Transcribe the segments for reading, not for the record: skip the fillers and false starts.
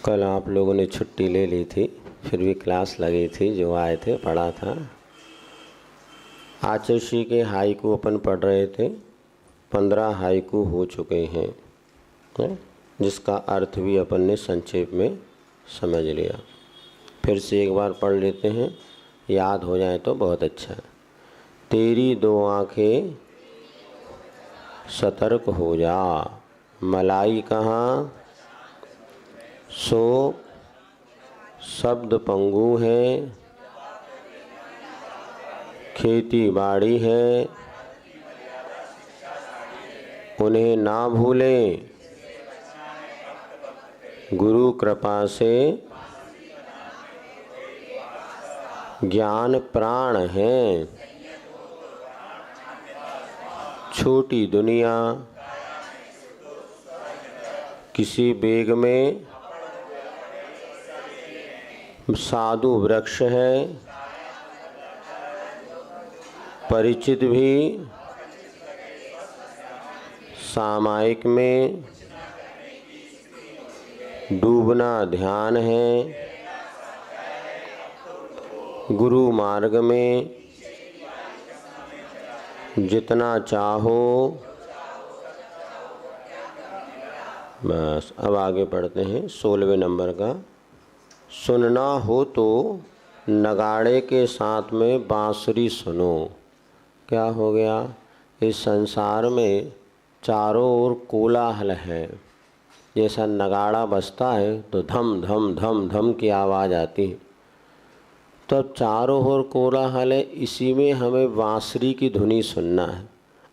कल आप लोगों ने छुट्टी ले ली थी, फिर भी क्लास लगी थी, जो आए थे पढ़ा था। आचर्षी के हाइकू अपन पढ़ रहे थे। 15 हाइकू हो चुके हैं, जिसका अर्थ भी अपन ने संक्षेप में समझ लिया। फिर से एक बार पढ़ लेते हैं, याद हो जाए तो बहुत अच्छा है। तेरी दो आँखें सतर्क हो जा, मलाई कहाँ सो शब्द पंगु है, खेती बाड़ी है, उन्हें ना भूलें, गुरु कृपा से ज्ञान प्राण है, छोटी दुनिया किसी बेग में साधु वृक्ष है, परिचित भी सामायिक में डूबना ध्यान है, गुरु मार्ग में जितना चाहो। बस अब आगे पढ़ते हैं 16वें नंबर का। सुनना हो तो नगाड़े के साथ में बांसुरी सुनो। क्या हो गया? इस संसार में चारों ओर कोलाहल है। जैसा नगाड़ा बजता है तो धम धम धम धम की आवाज़ आती है, तो चारों ओर कोलाहल है, इसी में हमें बांसुरी की धुनी सुनना है।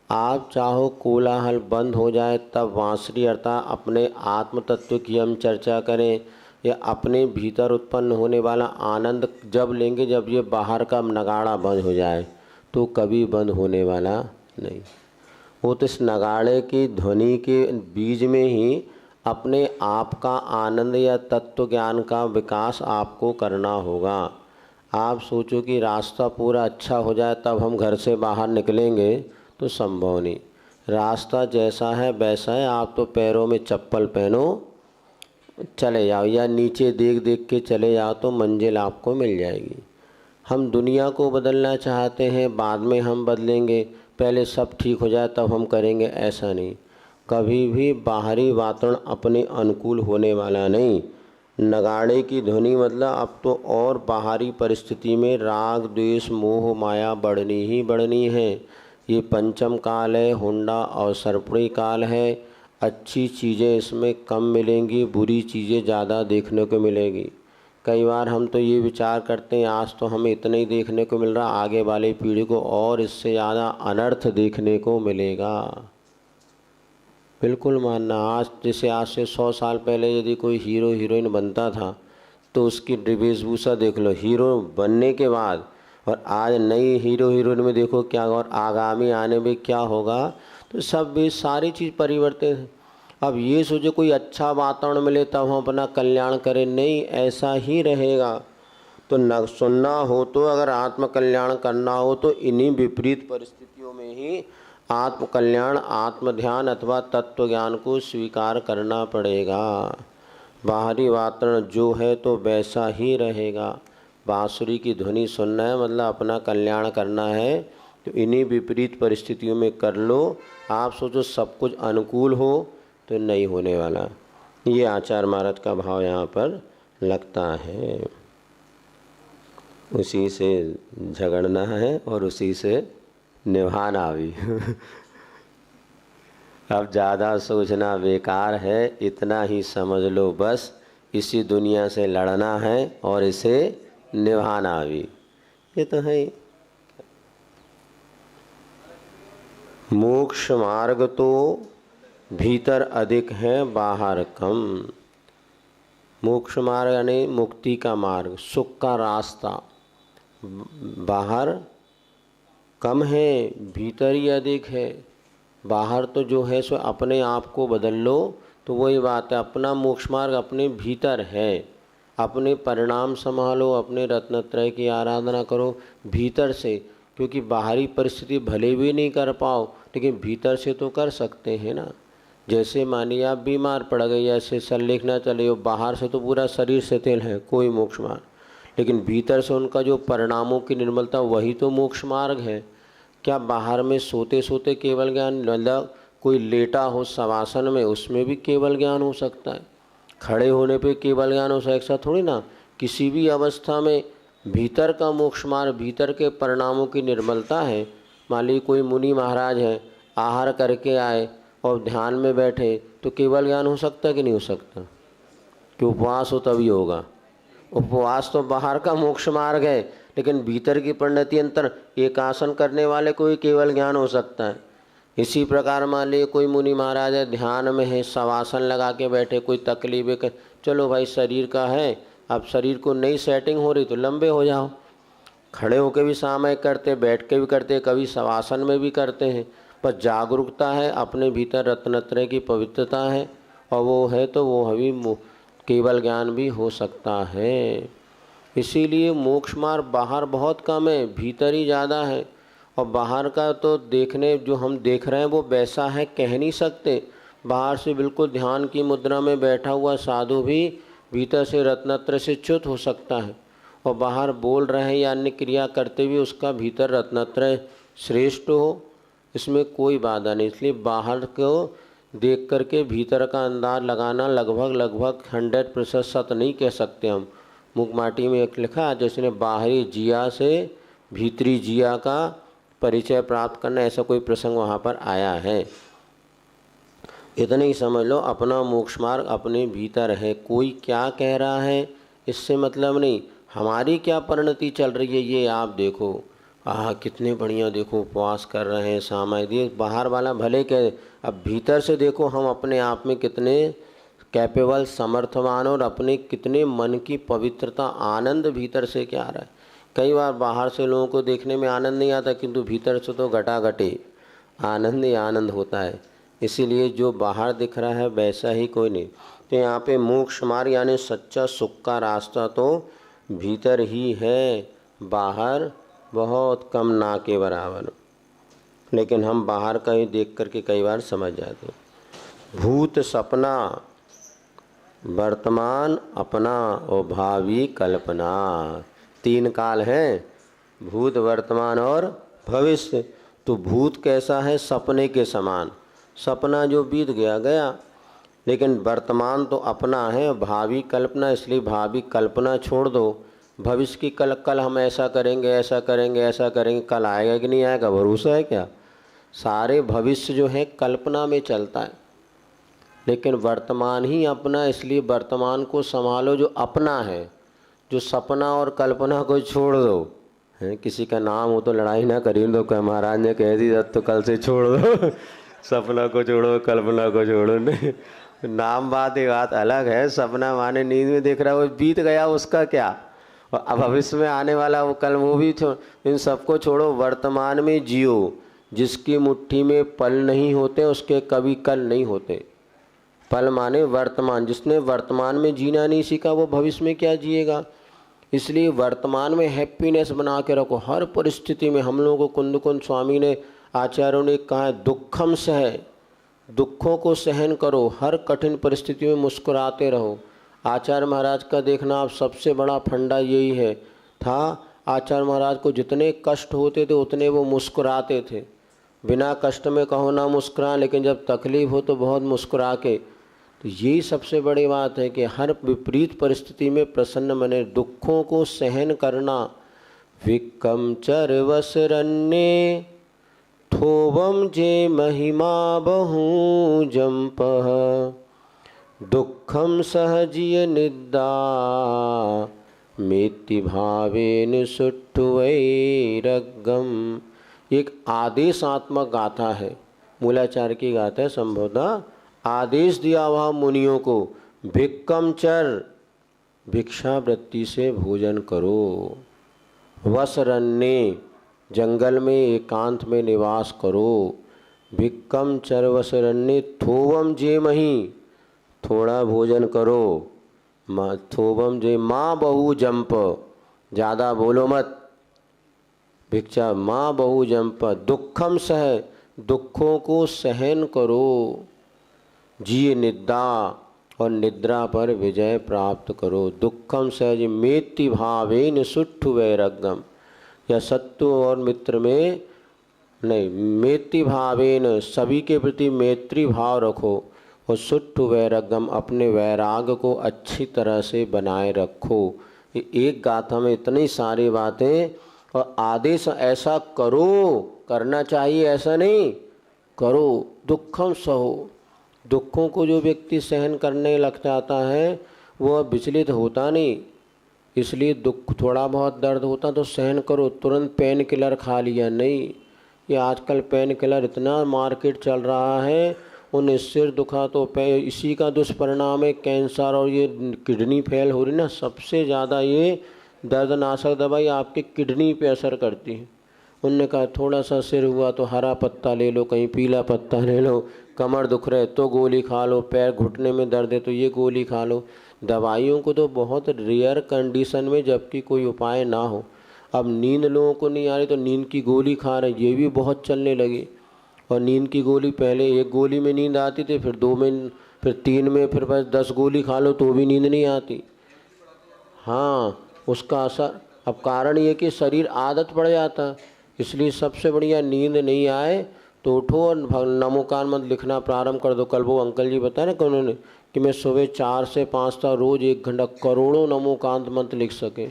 आप चाहो कोलाहल बंद हो जाए तब बांसुरी अर्थात अपने आत्म तत्व की हम चर्चा करें, या अपने भीतर उत्पन्न होने वाला आनंद जब लेंगे जब ये बाहर का नगाड़ा बंद हो जाए, तो कभी बंद होने वाला नहीं। वो तो इस नगाड़े की ध्वनि के बीज में ही अपने आप का आनंद या तत्व ज्ञान का विकास आपको करना होगा। आप सोचो कि रास्ता पूरा अच्छा हो जाए तब हम घर से बाहर निकलेंगे, तो संभव नहीं। रास्ता जैसा है वैसा है, आप तो पैरों में चप्पल पहनो चले जाओ, या नीचे देख देख के चले जाओ तो मंजिल आपको मिल जाएगी। हम दुनिया को बदलना चाहते हैं, बाद में हम बदलेंगे, पहले सब ठीक हो जाए तब हम करेंगे, ऐसा नहीं। कभी भी बाहरी वातावरण अपने अनुकूल होने वाला नहीं। नगाड़े की ध्वनि मतलब अब तो और बाहरी परिस्थिति में राग द्वेष मोह माया बढ़नी ही बढ़नी है। ये पंचम काल है, हुंडा और सरपड़ी काल है। अच्छी चीज़ें इसमें कम मिलेंगी, बुरी चीज़ें ज़्यादा देखने को मिलेगी। कई बार हम तो ये विचार करते हैं आज तो हमें इतना ही देखने को मिल रहा, आगे वाली पीढ़ी को और इससे ज़्यादा अनर्थ देखने को मिलेगा। बिल्कुल मानना, आज जैसे आज से 100 साल पहले यदि कोई हीरो हीरोइन बनता था तो उसकी वेशभूषा देख लो हीरो बनने के बाद, और आज नई हीरो हीरोइन में देखो क्या, और आगामी आने में क्या होगा, तो सब भी सारी चीज़ परिवर्तित है। अब ये सोचो कोई अच्छा वातावरण मिले तब हम अपना कल्याण करें, नहीं, ऐसा ही रहेगा। तो न सुनना हो तो अगर आत्म कल्याण करना हो तो इन्हीं विपरीत परिस्थितियों में ही आत्म कल्याण आत्म ध्यान अथवा तत्व ज्ञान को स्वीकार करना पड़ेगा। बाहरी वातावरण जो है तो वैसा ही रहेगा। बांसुरी की ध्वनि सुनना है मतलब अपना कल्याण करना है, तो इन्हीं विपरीत परिस्थितियों में कर लो। आप सोचो सब कुछ अनुकूल हो तो नहीं होने वाला। ये आचार्य महाराज का भाव यहाँ पर लगता है। उसी से झगड़ना है और उसी से निभाना भी। अब ज़्यादा सोचना बेकार है, इतना ही समझ लो बस, इसी दुनिया से लड़ना है और इसे निभाना भी। ये तो है। मोक्ष मार्ग तो भीतर अधिक है, बाहर कम। मोक्ष मार्ग यानी मुक्ति का मार्ग, सुख का रास्ता बाहर कम है, भीतर ही अधिक है। बाहर तो जो है सो अपने आप को बदल लो, तो वही बात है, अपना मोक्ष मार्ग अपने भीतर है। अपने परिणाम संभालो, अपने रत्नत्रय की आराधना करो भीतर से, क्योंकि बाहरी परिस्थिति भले भी नहीं कर पाओ लेकिन भीतर से तो कर सकते हैं ना। जैसे मानिए आप बीमार पड़ गए, ऐसे संलेख ना चले हो, बाहर से तो पूरा शरीर से तेल है, कोई मोक्ष मार्ग, लेकिन भीतर से उनका जो परिणामों की निर्मलता वही तो मोक्ष मार्ग है। क्या बाहर में सोते सोते केवल ज्ञान, मतलब कोई लेटा हो शवासन में उसमें भी केवल ज्ञान हो सकता है, खड़े होने पे केवल ज्ञान हो सकता थोड़ी ना। किसी भी अवस्था में भीतर का मोक्ष मार्ग, भीतर के परिणामों की निर्मलता है। मान लीजिए कोई मुनि महाराज है, आहार करके आए और ध्यान में बैठे तो केवल ज्ञान हो सकता है कि नहीं हो सकता? कि उपवास हो तभी होगा। उपवास तो बाहर का मोक्ष मार्ग है, लेकिन भीतर की परिणति अंतर एक आसन करने वाले को ही केवल ज्ञान हो सकता है। इसी प्रकार मान लीजिए कोई मुनि महाराज है, ध्यान में है, शवासन लगा के बैठे, कोई तकलीफ है, चलो भाई शरीर का है, अब शरीर को नई सेटिंग हो रही तो लंबे हो जाओ। खड़े होकर भी सामयिक करते, बैठ के भी करते, कभी शवासन में भी करते हैं, पर जागरूकता है, अपने भीतर रत्नत्रय की पवित्रता है, और वो है तो वो अभी केवल ज्ञान भी हो सकता है। इसीलिए मोक्ष मार्ग बाहर बहुत कम है, भीतर ही ज़्यादा है। और बाहर का तो देखने जो हम देख रहे हैं वो वैसा है कह नहीं सकते। बाहर से बिल्कुल ध्यान की मुद्रा में बैठा हुआ साधु भी भीतर से रत्नत्रय से च्युत हो सकता है, और बाहर बोल रहे हैं या अन्य क्रिया करते हुए उसका भीतर रत्नत्रय श्रेष्ठ हो, इसमें कोई बाधा नहीं। इसलिए बाहर को देख करके भीतर का अंदाज लगाना लगभग 100% सत्य नहीं कह सकते हम। मुखमाटी में एक लिखा, जिसने बाहरी जिया से भीतरी जिया का परिचय प्राप्त करना, ऐसा कोई प्रसंग वहाँ पर आया है। इतने ही समझ लो, अपना मोक्ष मार्ग अपने भीतर है। कोई क्या कह रहा है इससे मतलब नहीं, हमारी क्या परिणति चल रही है ये आप देखो। कितने बढ़िया देखो उपवास कर रहे हैं, सामाजिक बाहर वाला भले कहे, अब भीतर से देखो हम अपने आप में कितने कैपेबल, समर्थवान, और अपने कितने मन की पवित्रता, आनंद भीतर से क्या आ रहा है। कई बार बाहर से लोगों को देखने में आनंद नहीं आता, किंतु भीतर से तो घटाघटी आनंद ही आनंद होता है। इसीलिए जो बाहर दिख रहा है वैसा ही कोई नहीं। तो यहाँ पे मोक्ष मार्ग यानी सच्चा सुख का रास्ता तो भीतर ही है, बाहर बहुत कम ना के बराबर। लेकिन हम बाहर का ही देख करके कई बार समझ जाते हैं। भूत सपना, वर्तमान अपना और भावी कल्पना, 3 काल हैं, भूत, वर्तमान और भविष्य। तो भूत कैसा है? सपने के समान, सपना जो बीत गया गया, लेकिन वर्तमान तो अपना है, भावी कल्पना, इसलिए भावी कल्पना छोड़ दो। भविष्य की कल हम ऐसा करेंगे, ऐसा करेंगे, ऐसा करेंगे, कल आएगा कि नहीं आएगा भरोसा है क्या? सारे भविष्य जो है कल्पना में चलता है, लेकिन वर्तमान ही अपना, इसलिए वर्तमान को संभालो जो अपना है। जो सपना और कल्पना को छोड़ दो। है किसी का नाम हो तो लड़ाई ना करिए दो, क्या महाराज ने कह दी तो कल से छोड़ दो सपना को छोड़ो, कल्पना को छोड़ो, नहीं नाम बात ही बात अलग है। सपना माने नींद में देख रहा है, वो बीत गया, उसका क्या, और अब भविष्य में आने वाला वो कल, वो भी इन सबको छोड़ो, वर्तमान में जियो। जिसकी मुट्ठी में पल नहीं होते उसके कभी कल नहीं होते। पल माने वर्तमान, जिसने वर्तमान में जीना नहीं सीखा वो भविष्य में क्या जिएगा। इसलिए वर्तमान में हैप्पीनेस बना के रखो हर परिस्थिति में। हम लोगों को कुंद स्वामी ने, आचार्यों ने कहा है, दुखम सह, दुखों को सहन करो, हर कठिन परिस्थिति में मुस्कुराते रहो। आचार्य महाराज का देखना आप सबसे बड़ा फंडा यही है था। आचार्य महाराज को जितने कष्ट होते थे उतने वो मुस्कुराते थे। बिना कष्ट में कहो ना मुस्कुरा, लेकिन जब तकलीफ हो तो बहुत मुस्कुरा के। तो यही सबसे बड़ी बात है कि हर विपरीत परिस्थिति में प्रसन्न मने, दुखों को सहन करना। विकम चरवसरण्ये थोवम जे महिमा बहु जंपः, दुखम सहजिय निद्दा मेति भावेन सुट्ठुवैरगम। एक आदेशात्मक गाथा है, मूलाचार्य की गाथा है। संभवतः आदेश दिया वहाँ मुनियों को, भिक्कम चर, भिक्षावृत्ति से भोजन करो, वसरण्ये, जंगल में एकांत में निवास करो, भिक्कम चर वसरण्ये थोवम जेमहि, थोड़ा भोजन करो, थोवम जे माँ बहु जंप, ज़्यादा बोलो मत, भिक्षा माँ बहु जंप, दुखम सह, दुखों को सहन करो। जिये निद्रा और निद्रा पर विजय प्राप्त करो। दुखम सहज मेति भावेन सुट्ठु वैराग्यम, या शत्रु और मित्र में नहीं, मेति भावेन सभी के प्रति मैत्री भाव रखो, और सुट्ठु वैराग्यम अपने वैराग को अच्छी तरह से बनाए रखो। ये एक गाथा में इतनी सारी बातें, और आदेश ऐसा करो, करना चाहिए ऐसा नहीं, करो। दुखम सहो, दुखों को जो व्यक्ति सहन करने लग जाता है वो विचलित होता नहीं। इसलिए दुख थोड़ा बहुत दर्द होता तो सहन करो, तुरंत पेन किलर खा लिया नहीं। ये आजकल पेन किलर इतना मार्केट चल रहा है, उन्हें सिर दुखा तो इसी का दुष्परिणाम है कैंसर, और ये किडनी फेल हो रही ना, सबसे ज़्यादा ये दर्दनाशक दवाई आपकी किडनी पे असर करती है। उनने कहा थोड़ा सा सिर हुआ तो हरा पत्ता ले लो, कहीं पीला पत्ता ले लो, कमर दुख रहे तो गोली खा लो, पैर घुटने में दर्द है तो ये गोली खा लो। दवाइयों को तो बहुत रेयर कंडीशन में, जबकि कोई उपाय ना हो। अब नींद लोगों को नहीं आ रही तो नींद की गोली खा रहे, ये भी बहुत चलने लगी। और नींद की गोली, पहले एक गोली में नींद आती थी, फिर 2 में, फिर 3 में, फिर बस 10 गोली खा लो तो भी नींद नहीं आती। हाँ, उसका असर, अब कारण ये कि शरीर आदत पड़ जाता। इसलिए सबसे बढ़िया, नींद नहीं आए तो उठो और नमोकान मंत्र लिखना प्रारंभ कर दो। कल वो अंकल जी बताए ना कि उन्होंने कि मैं सुबह 4 से 5 तक रोज़ 1 घंटा करोड़ों नमोकांत मंत्र लिख सके।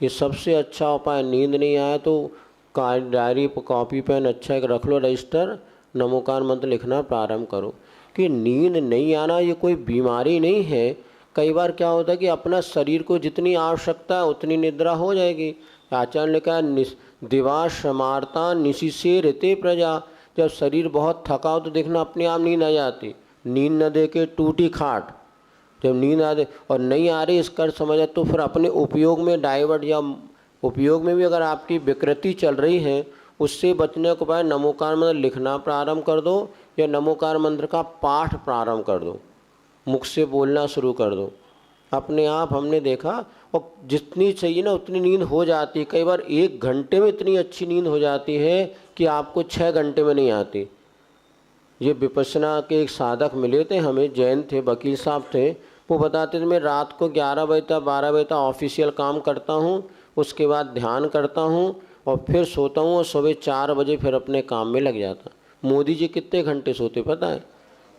ये सबसे अच्छा उपाय। नींद नहीं आया तो डायरी पर कॉपी पेन अच्छा एक रख लो, रजिस्टर, नमोकान मंत्र लिखना प्रारंभ करो। कि नींद नहीं आना ये कोई बीमारी नहीं है। कई बार क्या होता है कि अपना शरीर को जितनी आवश्यकता है उतनी निद्रा हो जाएगी। आचार्य ने कहा दिवा समारता निशिशे रहते प्रजा, जब शरीर बहुत थका हो तो देखना अपने आप नींद आ जाती। नींद न दे के टूटी खाट, जब नींद आ दे और नहीं आ रही इसका समझ तो फिर अपने उपयोग में डाइवर्ट, या उपयोग में भी अगर आपकी विकृति चल रही है, उससे बचने को उपाय नमोकार मंत्र लिखना प्रारंभ कर दो, या नमोकार मंत्र का पाठ प्रारंभ कर दो, मुख से बोलना शुरू कर दो। अपने आप हमने देखा, और जितनी चाहिए ना उतनी नींद हो जाती है। कई बार 1 घंटे में इतनी अच्छी नींद हो जाती है कि आपको 6 घंटे में नहीं आती। ये विपश्यना के एक साधक मिले थे हमें, जैन थे, वकील साहब थे। वो बताते थे मैं रात को 11 बजे तक 12 बजे तक ऑफिशियल काम करता हूँ, उसके बाद ध्यान करता हूँ और फिर सोता हूँ, और सुबह 4 बजे फिर अपने काम में लग जाता। मोदी जी कितने घंटे सोते पता है?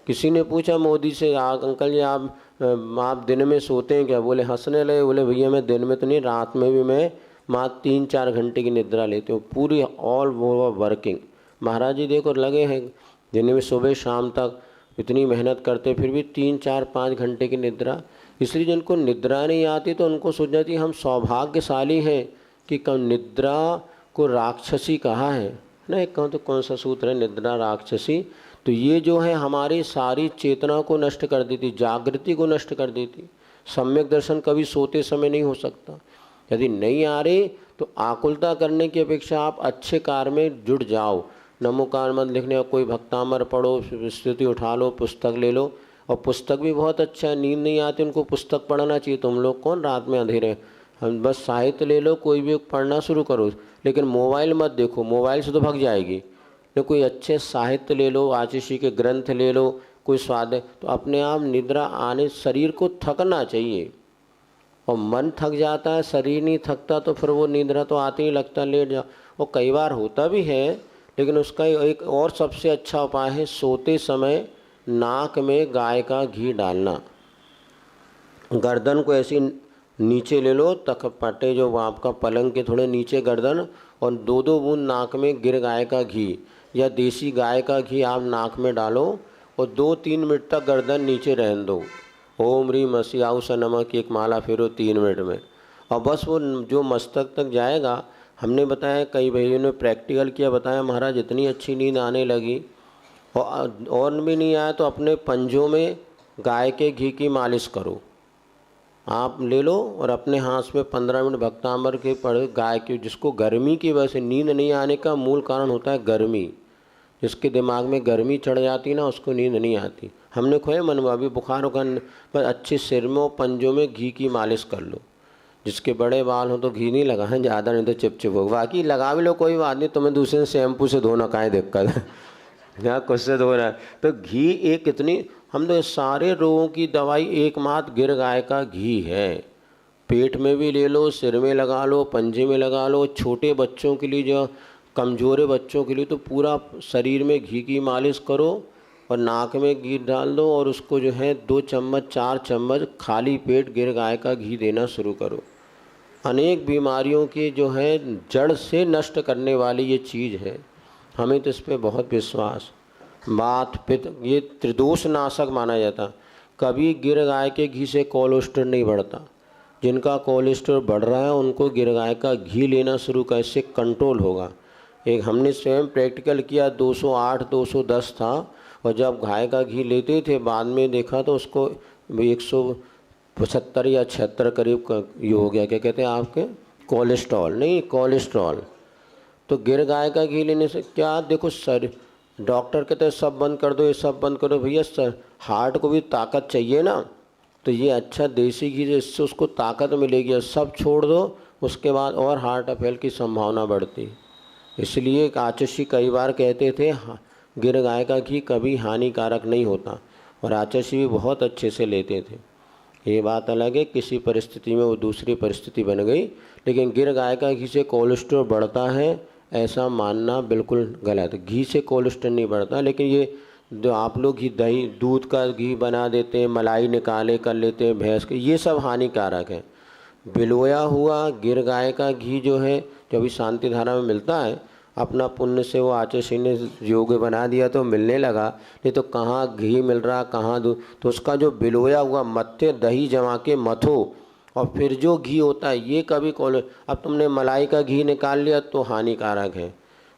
किसी ने पूछा मोदी से, अंकल जी आप दिन में सोते हैं क्या? बोले, हंसने लगे, बोले भैया मैं दिन में तो नहीं, रात में भी मैं मात्र 3-4 घंटे की निद्रा लेते हूँ, पूरी ऑल ओवर वर्किंग। महाराज जी देखो लगे हैं दिन में सुबह शाम तक इतनी मेहनत करते, फिर भी 3-4-5 घंटे की निद्रा। इसलिए जिनको निद्रा नहीं आती तो उनको सोच जाती हम सौभाग्यशाली हैं कि निद्रा को राक्षसी कहा है ना। एक कहूँ तो कौन सा सूत्र है, निद्रा राक्षसी। तो ये जो है हमारी सारी चेतना को नष्ट कर देती, जागृति को नष्ट कर देती। सम्यक दर्शन कभी सोते समय नहीं हो सकता। यदि नहीं आ रही तो आकुलता करने की अपेक्षा आप अच्छे कार्य में जुट जाओ। नमोकार मंत्र लिखने का कोई भक्तामर पढ़ो, स्तुति उठा लो, पुस्तक ले लो। और पुस्तक भी बहुत अच्छा है, नींद नहीं आती उनको पुस्तक पढ़ना चाहिए। तुम लोग कौन रात में अंधेरे, हम बस साहित्य ले लो, कोई भी पढ़ना शुरू करो, लेकिन मोबाइल मत देखो, मोबाइल से तो भाग जाएगी। तो कोई अच्छे साहित्य ले लो, आशीषी के ग्रंथ ले लो, कोई स्वाद है तो अपने आप निद्रा आने। शरीर को थकना चाहिए, और मन थक जाता है, शरीर नहीं थकता तो फिर वो निद्रा तो आते ही लगता लेट जाओ। और कई बार होता भी है, लेकिन उसका एक और सबसे अच्छा उपाय है, सोते समय नाक में गाय का घी डालना। गर्दन को ऐसी नीचे ले लो, तक पटे जो आपका पलंग के थोड़े नीचे गर्दन, और 2-2 बूंद नाक में गिर गाय का घी या देसी गाय का घी आप नाक में डालो, और 2-3 मिनट तक गर्दन नीचे रहने दो। ओम ह्रीम मसीआऊ स नमः की एक माला फेरो 3 मिनट में, और बस वो जो मस्तक तक जाएगा। हमने बताया, कई भाइयों ने प्रैक्टिकल किया, बताया महाराज इतनी अच्छी नींद आने लगी। और भी नहीं आया तो अपने पंजों में गाय के घी की मालिश करो, आप ले लो, और अपने हाथ में 15 मिनट भक्तामर के पढ़े गाय के। जिसको गर्मी की वजह से नींद नहीं आने का मूल कारण होता है गर्मी, जिसके दिमाग में गर्मी चढ़ जाती ना उसको नींद नहीं आती। हमने खोए मनवा भी बुखार होकर पर अच्छे सिर में और पंजों में घी की मालिश कर लो। जिसके बड़े बाल हो तो घी नहीं लगाएं ज़्यादा, नहीं तो चिपचिप हो। बाकी लगा भी लो कोई बात नहीं, तुम्हें दूसरे शैम्पू से धोना काहे दिक्कत है। यहाँ कुछ से हो रहा है। तो घी एक कितनी, हम तो सारे रोगों की दवाई एकमात्र गिर गाय का घी है। पेट में भी ले लो, सिर में लगा लो, पंजे में लगा लो, छोटे बच्चों के लिए, जो कमज़ोरे बच्चों के लिए तो पूरा शरीर में घी की मालिश करो और नाक में घी डाल दो और उसको जो है 2 चम्मच 4 चम्मच खाली पेट गिर गाय का घी देना शुरू करो। अनेक बीमारियों की जो है जड़ से नष्ट करने वाली ये चीज़ है। हमें तो इस पर बहुत विश्वास। वात पित्त ये त्रिदोष नाशक माना जाता। कभी गिर गाय के घी से कोलेस्ट्रॉल नहीं बढ़ता। जिनका कोलेस्ट्रॉल बढ़ रहा है उनको गिर गाय का घी लेना शुरू कर, इससे कंट्रोल होगा। एक हमने स्वयं प्रैक्टिकल किया, 208 210 था, और जब गाय का घी लेते थे बाद में देखा तो उसको 175 या 76 करीब ये हो गया। क्या कहते हैं आपके, कोलेस्ट्रॉल नहीं, कोलेस्ट्रॉल। तो गिर गाय का घी लेने से क्या, देखो सर डॉक्टर कहते हैं सब बंद कर दो, ये सब बंद कर दो। भैया सर हार्ट को भी ताकत चाहिए ना, तो ये अच्छा देसी घी जिससे उसको ताकत मिलेगी, और सब छोड़ दो उसके बाद और हार्ट अफेल की संभावना बढ़ती है। इसलिए आचर्य कई बार कहते थे गिर गाय का घी कभी हानिकारक नहीं होता, और आचर्य भी बहुत अच्छे से लेते थे। ये बात अलग है, किसी परिस्थिति में वो दूसरी परिस्थिति बन गई, लेकिन गिर गाय का घी से कोलेस्ट्रॉल बढ़ता है ऐसा मानना बिल्कुल गलत है। घी से कोलेस्ट्रॉल नहीं बढ़ता, लेकिन ये जो आप लोग घी दही दूध का घी बना देते हैं, मलाई निकाले कर लेते हैं भैंस के, ये सब हानिकारक है। बिलोया हुआ गिर गाय का घी जो है, जो अभी शांति धारा में मिलता है, अपना पुण्य से वो आचर्य ने योग बना दिया तो मिलने लगा, नहीं तो कहाँ घी मिल रहा कहाँ दूध। तो उसका जो बिलोया हुआ मत्थे दही जमा के मथो और फिर जो घी होता है ये कभी अब तुमने मलाई का घी निकाल लिया तो हानिकारक है।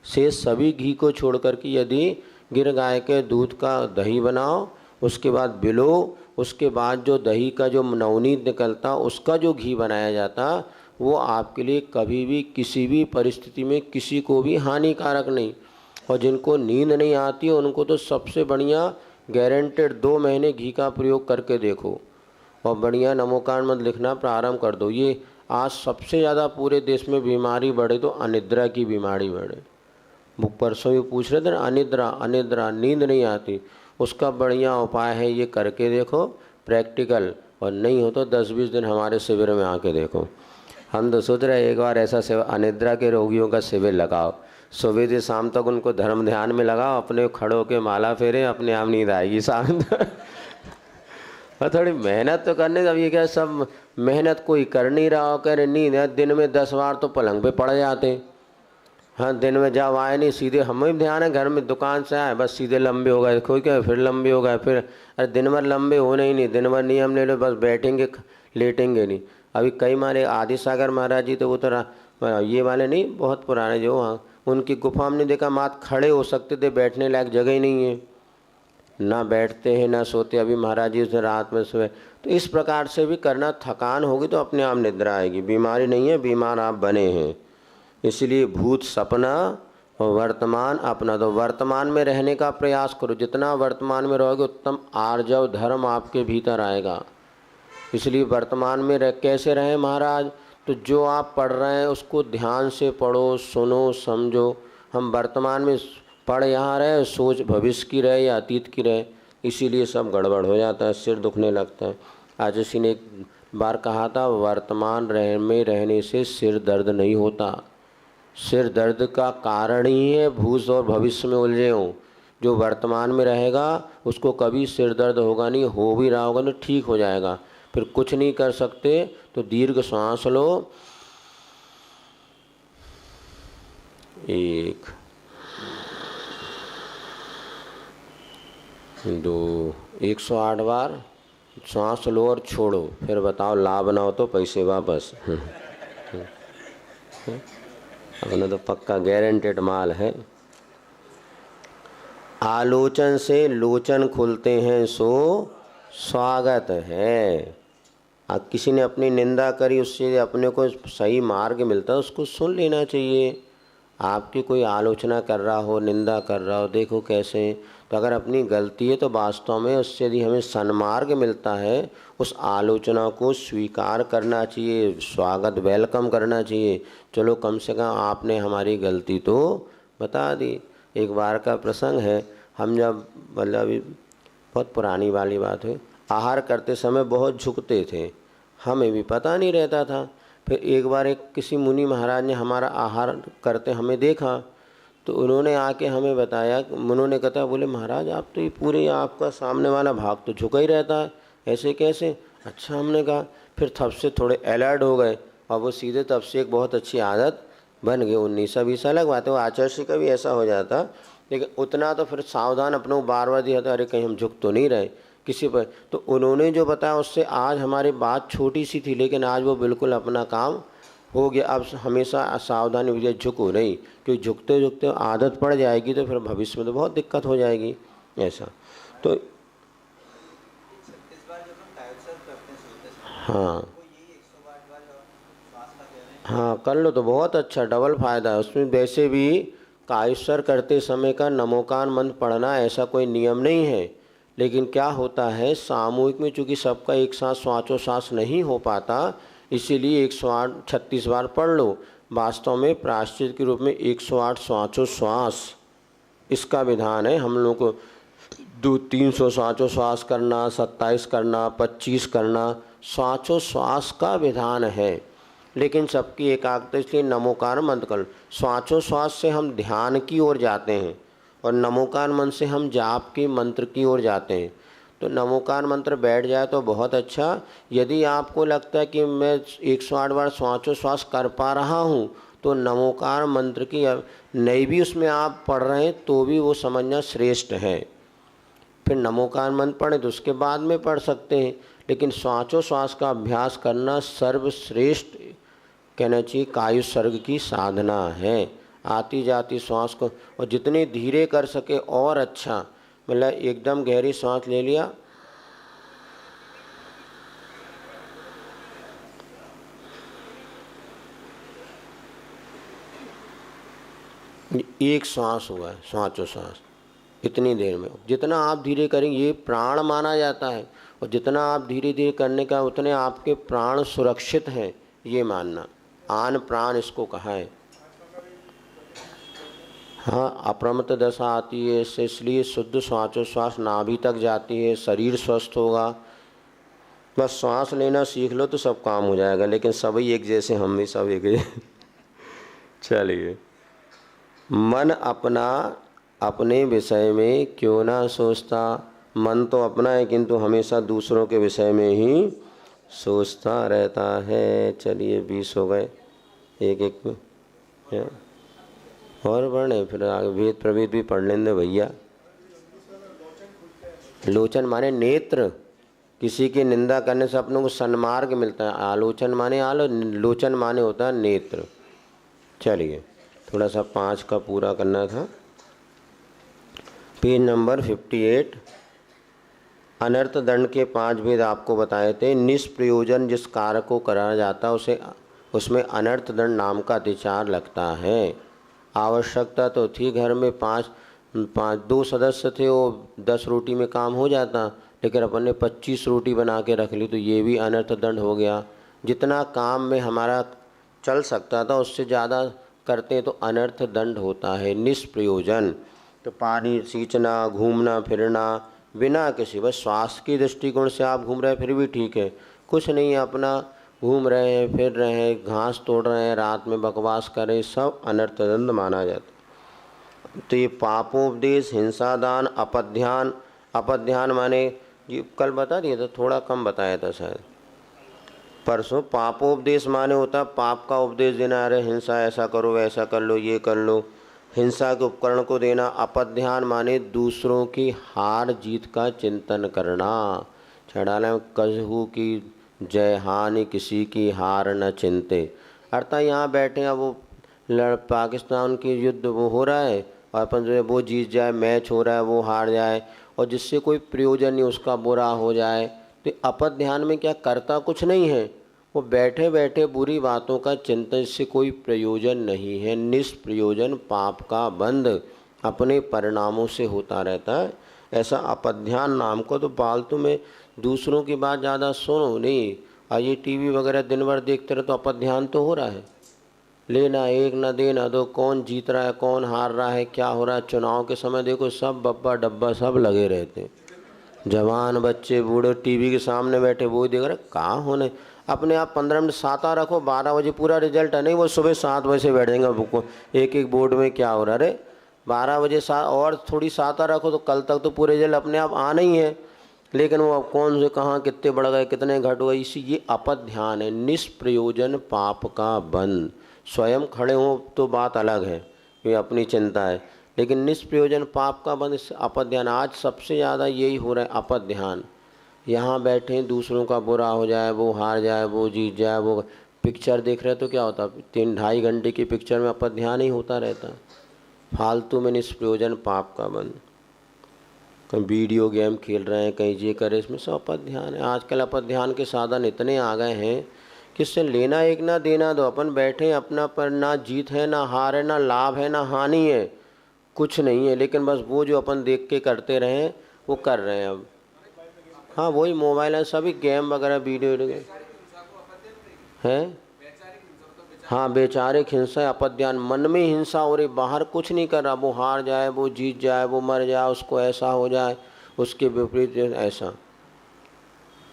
से सभी घी को छोड़ कर के यदि गिर गाय के दूध का दही बनाओ, उसके बाद बिलो, उसके बाद जो दही का जो नवनीत निकलता उसका जो घी बनाया जाता, वो आपके लिए कभी भी किसी भी परिस्थिति में किसी को भी हानिकारक नहीं। और जिनको नींद नहीं आती है उनको तो सबसे बढ़िया गारंटेड 2 महीने घी का प्रयोग करके देखो और बढ़िया नमोकार मत लिखना प्रारंभ कर दो। ये आज सबसे ज़्यादा पूरे देश में बीमारी बढ़े तो अनिद्रा की बीमारी बढ़े। परसों ये पूछ रहे थे ना, अनिद्रा नींद नहीं आती, उसका बढ़िया उपाय है ये करके देखो प्रैक्टिकल, और नहीं हो तो 10-20 दिन हमारे शिविर में आके देखो। हम तो सोच रहे एक बार ऐसा अनिद्रा के रोगियों का शिविर लगाओ, सुबह से शाम तक उनको धर्म ध्यान में लगाओ, अपने खड़ों के माला फेरे, अपने आप नींद आएगी शाम और थोड़ी मेहनत तो करने। अब ये क्या सब मेहनत कोई कर नहीं रहा हो, कह रहे नींद है, दिन में 10 बार तो पलंग पे पड़ जाते। हाँ दिन में जब आए नहीं सीधे, हमें ध्यान है घर में दुकान से आए बस सीधे लंबे हो गए, कोई क्या फिर लंबे हो गए, फिर अरे दिन भर लंबे होने ही नहीं, दिन भर नियम ले लो, बस बैठेंगे लेटेंगे नहीं। अभी कई मारे आदि सागर महाराज जी तो वो तो ये वाले नहीं, बहुत पुराने जो वहाँ उनकी गुफा हमने देखा, मात खड़े हो सकते थे, बैठने लायक जगह ही नहीं है, ना बैठते हैं ना सोते। अभी महाराज जी उसे रात में सोए। तो इस प्रकार से भी करना, थकान होगी तो अपने आप निद्रा आएगी। बीमारी नहीं है, बीमार आप बने हैं। इसलिए भूत सपना और वर्तमान अपना, तो वर्तमान में रहने का प्रयास करो। जितना वर्तमान में रहोगे उत्तम आर्जव धर्म आपके भीतर आएगा। इसलिए वर्तमान में कैसे रहें महाराज, तो जो आप पढ़ रहे हैं उसको ध्यान से पढ़ो, सुनो, समझो। हम वर्तमान में पढ़ यहाँ रहे, सोच भविष्य की रहे या अतीत की रहे, इसीलिए सब गड़बड़ हो जाता है, सिर दुखने लगता है। आज किसी ने एक बार कहा था, वर्तमान में रहने से सिर दर्द नहीं होता, सिर दर्द का कारण ही है भूत और भविष्य में उलझे हों। जो वर्तमान में रहेगा उसको कभी सिर दर्द होगा नहीं, हो भी रहा होगा तो ठीक हो जाएगा। फिर कुछ नहीं कर सकते तो दीर्घ सांस लो, 1 2 108 बार सांस लो और छोड़ो, फिर बताओ लाभ ना हो तो पैसे वापस। अपना तो पक्का गारंटेड माल है। आलोचन से लोचन खुलते हैं सो स्वागत है। अब किसी ने अपनी निंदा करी, उससे अपने को सही मार्ग मिलता है, उसको सुन लेना चाहिए। आपकी कोई आलोचना कर रहा हो, निंदा कर रहा हो, देखो कैसे, तो अगर अपनी गलती है तो वास्तव में उससे यदि हमें सन्मार्ग मिलता है, उस आलोचना को स्वीकार करना चाहिए, स्वागत वेलकम करना चाहिए। चलो कम से कम आपने हमारी गलती तो बता दी। एक बार का प्रसंग है, हम जब मतलब अभी बहुत पुरानी वाली बात है, आहार करते समय बहुत झुकते थे, हमें भी पता नहीं रहता था। फिर एक बार एक किसी मुनि महाराज ने हमारा आहार करते हमें देखा, तो उन्होंने आके हमें बताया, उन्होंने कहा, बोले महाराज आप तो ये पूरे आपका सामने वाला भाग तो झुका ही रहता है, ऐसे कैसे? अच्छा, हमने कहा। फिर तब से थोड़े अलर्ट हो गए और वो सीधे तब से एक बहुत अच्छी आदत बन गई। 19-20 अलग बात है, वो आचार्य श्री का भी ऐसा हो जाता, लेकिन उतना तो फिर सावधान अपने को बार बार दिया था, अरे कहीं हम झुक तो नहीं रहे किसी पर। तो उन्होंने जो बताया उससे आज हमारी बात छोटी सी थी, लेकिन आज वो बिल्कुल अपना काम हो गया। अब हमेशा सावधानी हुई, झुको नहीं, क्योंकि झुकते झुकते आदत पड़ जाएगी तो फिर भविष्य में तो बहुत दिक्कत हो जाएगी ऐसा। तो हाँ हाँ, कर लो तो बहुत अच्छा, डबल फायदा है उसमें। वैसे भी कायस्वर करते समय का नमोकार मंत्र पढ़ना ऐसा कोई नियम नहीं है, लेकिन क्या होता है सामूहिक में चूँकि सबका एक साथ श्वासोश्वास नहीं हो पाता, इसीलिए 108-36 बार पढ़ लो। वास्तव में प्रायश्चित के रूप में 108 श्वासोश्वास इसका विधान है। हम लोग को 200-300 श्वासोश्वास करना, 27 करना, 25 करना, श्वासोश्वास का विधान है। लेकिन सबकी एकाग्रता, इसलिए नमोकार मंत्र कर। श्वासोश्वास से हम ध्यान की ओर जाते हैं और नमोकार मंत्र से हम जाप के मंत्र की ओर जाते हैं। तो नमोकार मंत्र बैठ जाए तो बहुत अच्छा। यदि आपको लगता है कि मैं 108 बार श्वासोश्वास कर पा रहा हूँ, तो नमोकार मंत्र की नहीं भी उसमें आप पढ़ रहे हैं तो भी वो समझना श्रेष्ठ है। फिर नमोकार मंत्र पढ़ें तो उसके बाद में पढ़ सकते हैं, लेकिन श्वासोश्वास का अभ्यास करना सर्वश्रेष्ठ कहना चाहिए कायुसर्ग की साधना है। आती जाती श्वास को और जितने धीरे कर सके और अच्छा, मतलब एकदम गहरी सांस ले लिया, एक सांस हुआ है श्वासोश्वास, इतनी देर में जितना आप धीरे करेंगे ये प्राण माना जाता है, और जितना आप धीरे धीरे करने का उतने आपके प्राण सुरक्षित हैं, ये मानना। आन प्राण इसको कहा है। हाँ, अप्रमत्त दशा आती है इससे, इसलिए शुद्ध श्वासोश्वास नाभि तक जाती है, शरीर स्वस्थ होगा। बस सांस लेना सीख लो तो सब काम हो जाएगा, लेकिन सभी एक जैसे, हम भी सब एक जैसे। चलिए, मन अपना अपने विषय में क्यों ना सोचता। मन तो अपना है किंतु हमेशा दूसरों के विषय में ही सोचता रहता है। चलिए 20 हो गए, एक और बढ़े, फिर आगे वेद प्रवेद भी पढ़ लेंगे भैया। लोचन माने नेत्र, किसी की निंदा करने से अपनों को सन्मार्ग मिलता है। आलोचन माने लोचन माने होता है नेत्र। चलिए थोड़ा सा 5 का पूरा करना था। Page number 58। अनर्थ दंड के 5 भेद आपको बताए थे। निष्प्रयोजन जिस कार्य को कराया जाता उसे उसमें अनर्थ दंड नाम का अधिचार लगता है। आवश्यकता तो थी, घर में 2 सदस्य थे, वो 10 रोटी में काम हो जाता, लेकिन अपन ने 25 रोटी बना के रख ली, तो ये भी अनर्थ दंड हो गया। जितना काम में हमारा चल सकता था उससे ज़्यादा करते हैं तो अनर्थ दंड होता है। निष्प्रयोजन तो पानी सींचना, घूमना फिरना बिना किसी, बस स्वास्थ्य की दृष्टिकोण से आप घूम रहे हैं फिर भी ठीक है, कुछ नहीं है, अपना घूम रहे हैं, फिर रहे हैं, घास तोड़ रहे हैं, रात में बकवास करें, सब अनर्थ दंड माना जाता। तो ये पापोपदेश, हिंसा दान, अपध्यान। अपध्यान माने ये कल बता दिया था, थोड़ा कम बताया था शायद परसों। पापोपदेश माने होता पाप का उपदेश देना, अरे हिंसा ऐसा करो, वैसा कर लो, ये कर लो, हिंसा के उपकरण को देना। अपध्यान माने दूसरों की हार जीत का चिंतन करना। छड़ाला में कहू की जय हानि किसी की हार न चिंते। अर्थात यहाँ बैठे हैं, वो पाकिस्तान की युद्ध वो हो रहा है और अपन जो है वो जीत जाए, मैच हो रहा है वो हार जाए, और जिससे कोई प्रयोजन नहीं, उसका बुरा हो जाए। तो अपध्यान में क्या करता कुछ नहीं है, वो बैठे बैठे बुरी बातों का चिंतन, इससे कोई प्रयोजन नहीं है। निष्प्रयोजन पाप का बंध अपने परिणामों से होता रहता है, ऐसा अपध्यान नाम को। तो फालतू में दूसरों की बात ज़्यादा सुनो नहीं, और ये टीवी वगैरह दिन भर देखते रहे तो अपध्यान तो हो रहा है। लेना एक न देना दो, कौन जीत रहा है कौन हार रहा है क्या हो रहा है। चुनाव के समय देखो सब बब्बा डब्बा सब लगे रहते हैं, जवान बच्चे बूढ़े टीवी के सामने बैठे वो देख रहे कहाँ होने। अपने आप 15 मिनट साता रखो, 12 बजे पूरा रिजल्ट है, नहीं वो सुबह 7 बजे से बैठ जाएंगे बुक एक एक बोर्ड में क्या हो रहा है। अरे 12 बजे और थोड़ी साता रखो तो कल तक तो पूरे रिजल्ट अपने आप आना ही है। लेकिन वो अब कौन से कहाँ कितने बढ़ गए कितने घट गए, इसी ये अपद ध्यान है। निष्प्रयोजन पाप का बंध। स्वयं खड़े हों तो बात अलग है, ये अपनी चिंता है, लेकिन निष्प्रयोजन पाप का बंध अपद ध्यान। आज सबसे ज़्यादा यही हो रहा है अपद ध्यान। यहाँ बैठे दूसरों का बुरा हो जाए, वो हार जाए वो जीत जाए, वो पिक्चर देख रहे तो क्या होता, 3-2.5 घंटे की पिक्चर में अपद ध्यान ही होता रहता। फालतू में निष्प्रयोजन पाप का बंध। कहीं वीडियो गेम खेल रहे हैं कहीं ये करे, इसमें सब अपद ध्यान है। आजकल अपद ध्यान के साधन इतने आ गए हैं कि इससे लेना एक ना देना दो। अपन बैठे अपना पर ना जीत है ना हार है ना लाभ है ना हानि है, कुछ नहीं है, लेकिन बस वो जो अपन देख के करते रहे वो कर रहे हैं अब। हाँ वही मोबाइल है, सभी गेम वगैरह वीडियो गेम है। हाँ वैचारिक हिंसा अपद ध्यान, मन में हिंसा हो रही, बाहर कुछ नहीं कर रहा। वो हार जाए वो जीत जाए वो मर जाए उसको ऐसा हो जाए उसके विपरीत ऐसा,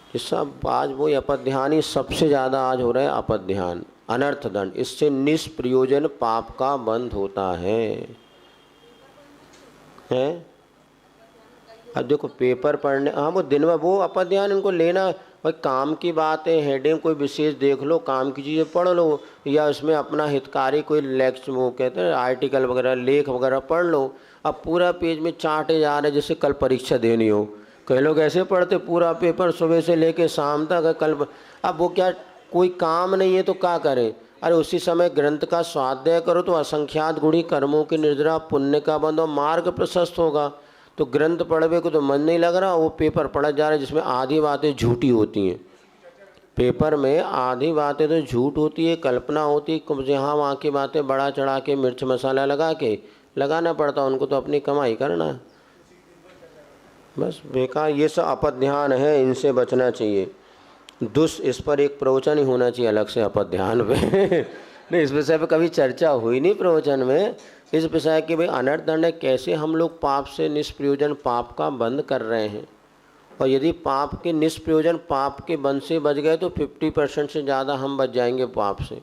ये सब आज वही अपद ध्यान ही सबसे ज़्यादा आज हो रहा है। अपद ध्यान अनर्थ दंड, इससे निष्प्रयोजन पाप का बंध होता है। अब देखो पेपर पढ़ने, हाँ वो दिन में वो अपद ध्यान इनको लेना, भाई काम की बात है, हेडिंग कोई विशेष देख लो, काम की चीज़ें पढ़ लो, या उसमें अपना हितकारी कोई लेक्चर वो कहते हैं आर्टिकल वगैरह लेख वगैरह पढ़ लो। अब पूरा पेज में चाटे जा रहे जैसे कल परीक्षा देनी हो। कई लोग ऐसे पढ़ते पूरा पेपर सुबह से लेके शाम तक कल। अब वो क्या कोई काम नहीं है तो क्या करें। अरे उसी समय ग्रंथ का स्वाध्याय करो तो असंख्यात गुणी कर्मों की निर्जरा, पुण्य का बंध और मार्ग प्रशस्त होगा। तो ग्रंथ पढ़वे को तो मन नहीं लग रहा, वो पेपर पढ़ा जा रहा है जिसमें आधी बातें झूठी होती हैं। पेपर में आधी बातें तो झूठ होती है, कल्पना होती है, जहाँ वहाँ की बातें बढ़ा चढ़ा के मिर्च मसाला लगा के लगाना पड़ता, उनको तो अपनी कमाई करना है बस बेकार। ये सब अपद ध्यान है, इनसे बचना चाहिए। इस पर एक प्रवचन ही होना चाहिए अलग से अपद ध्यान पे नहीं इस विषय पे कभी चर्चा हुई नहीं प्रवचन में, इस विषय कि भाई अनर्थ दंड है, कैसे हम लोग पाप से निष्प्रयोजन पाप का बंध कर रहे हैं। और यदि पाप के निष्प्रयोजन पाप के बंध से बच गए तो 50% से ज़्यादा हम बच जाएंगे पाप से।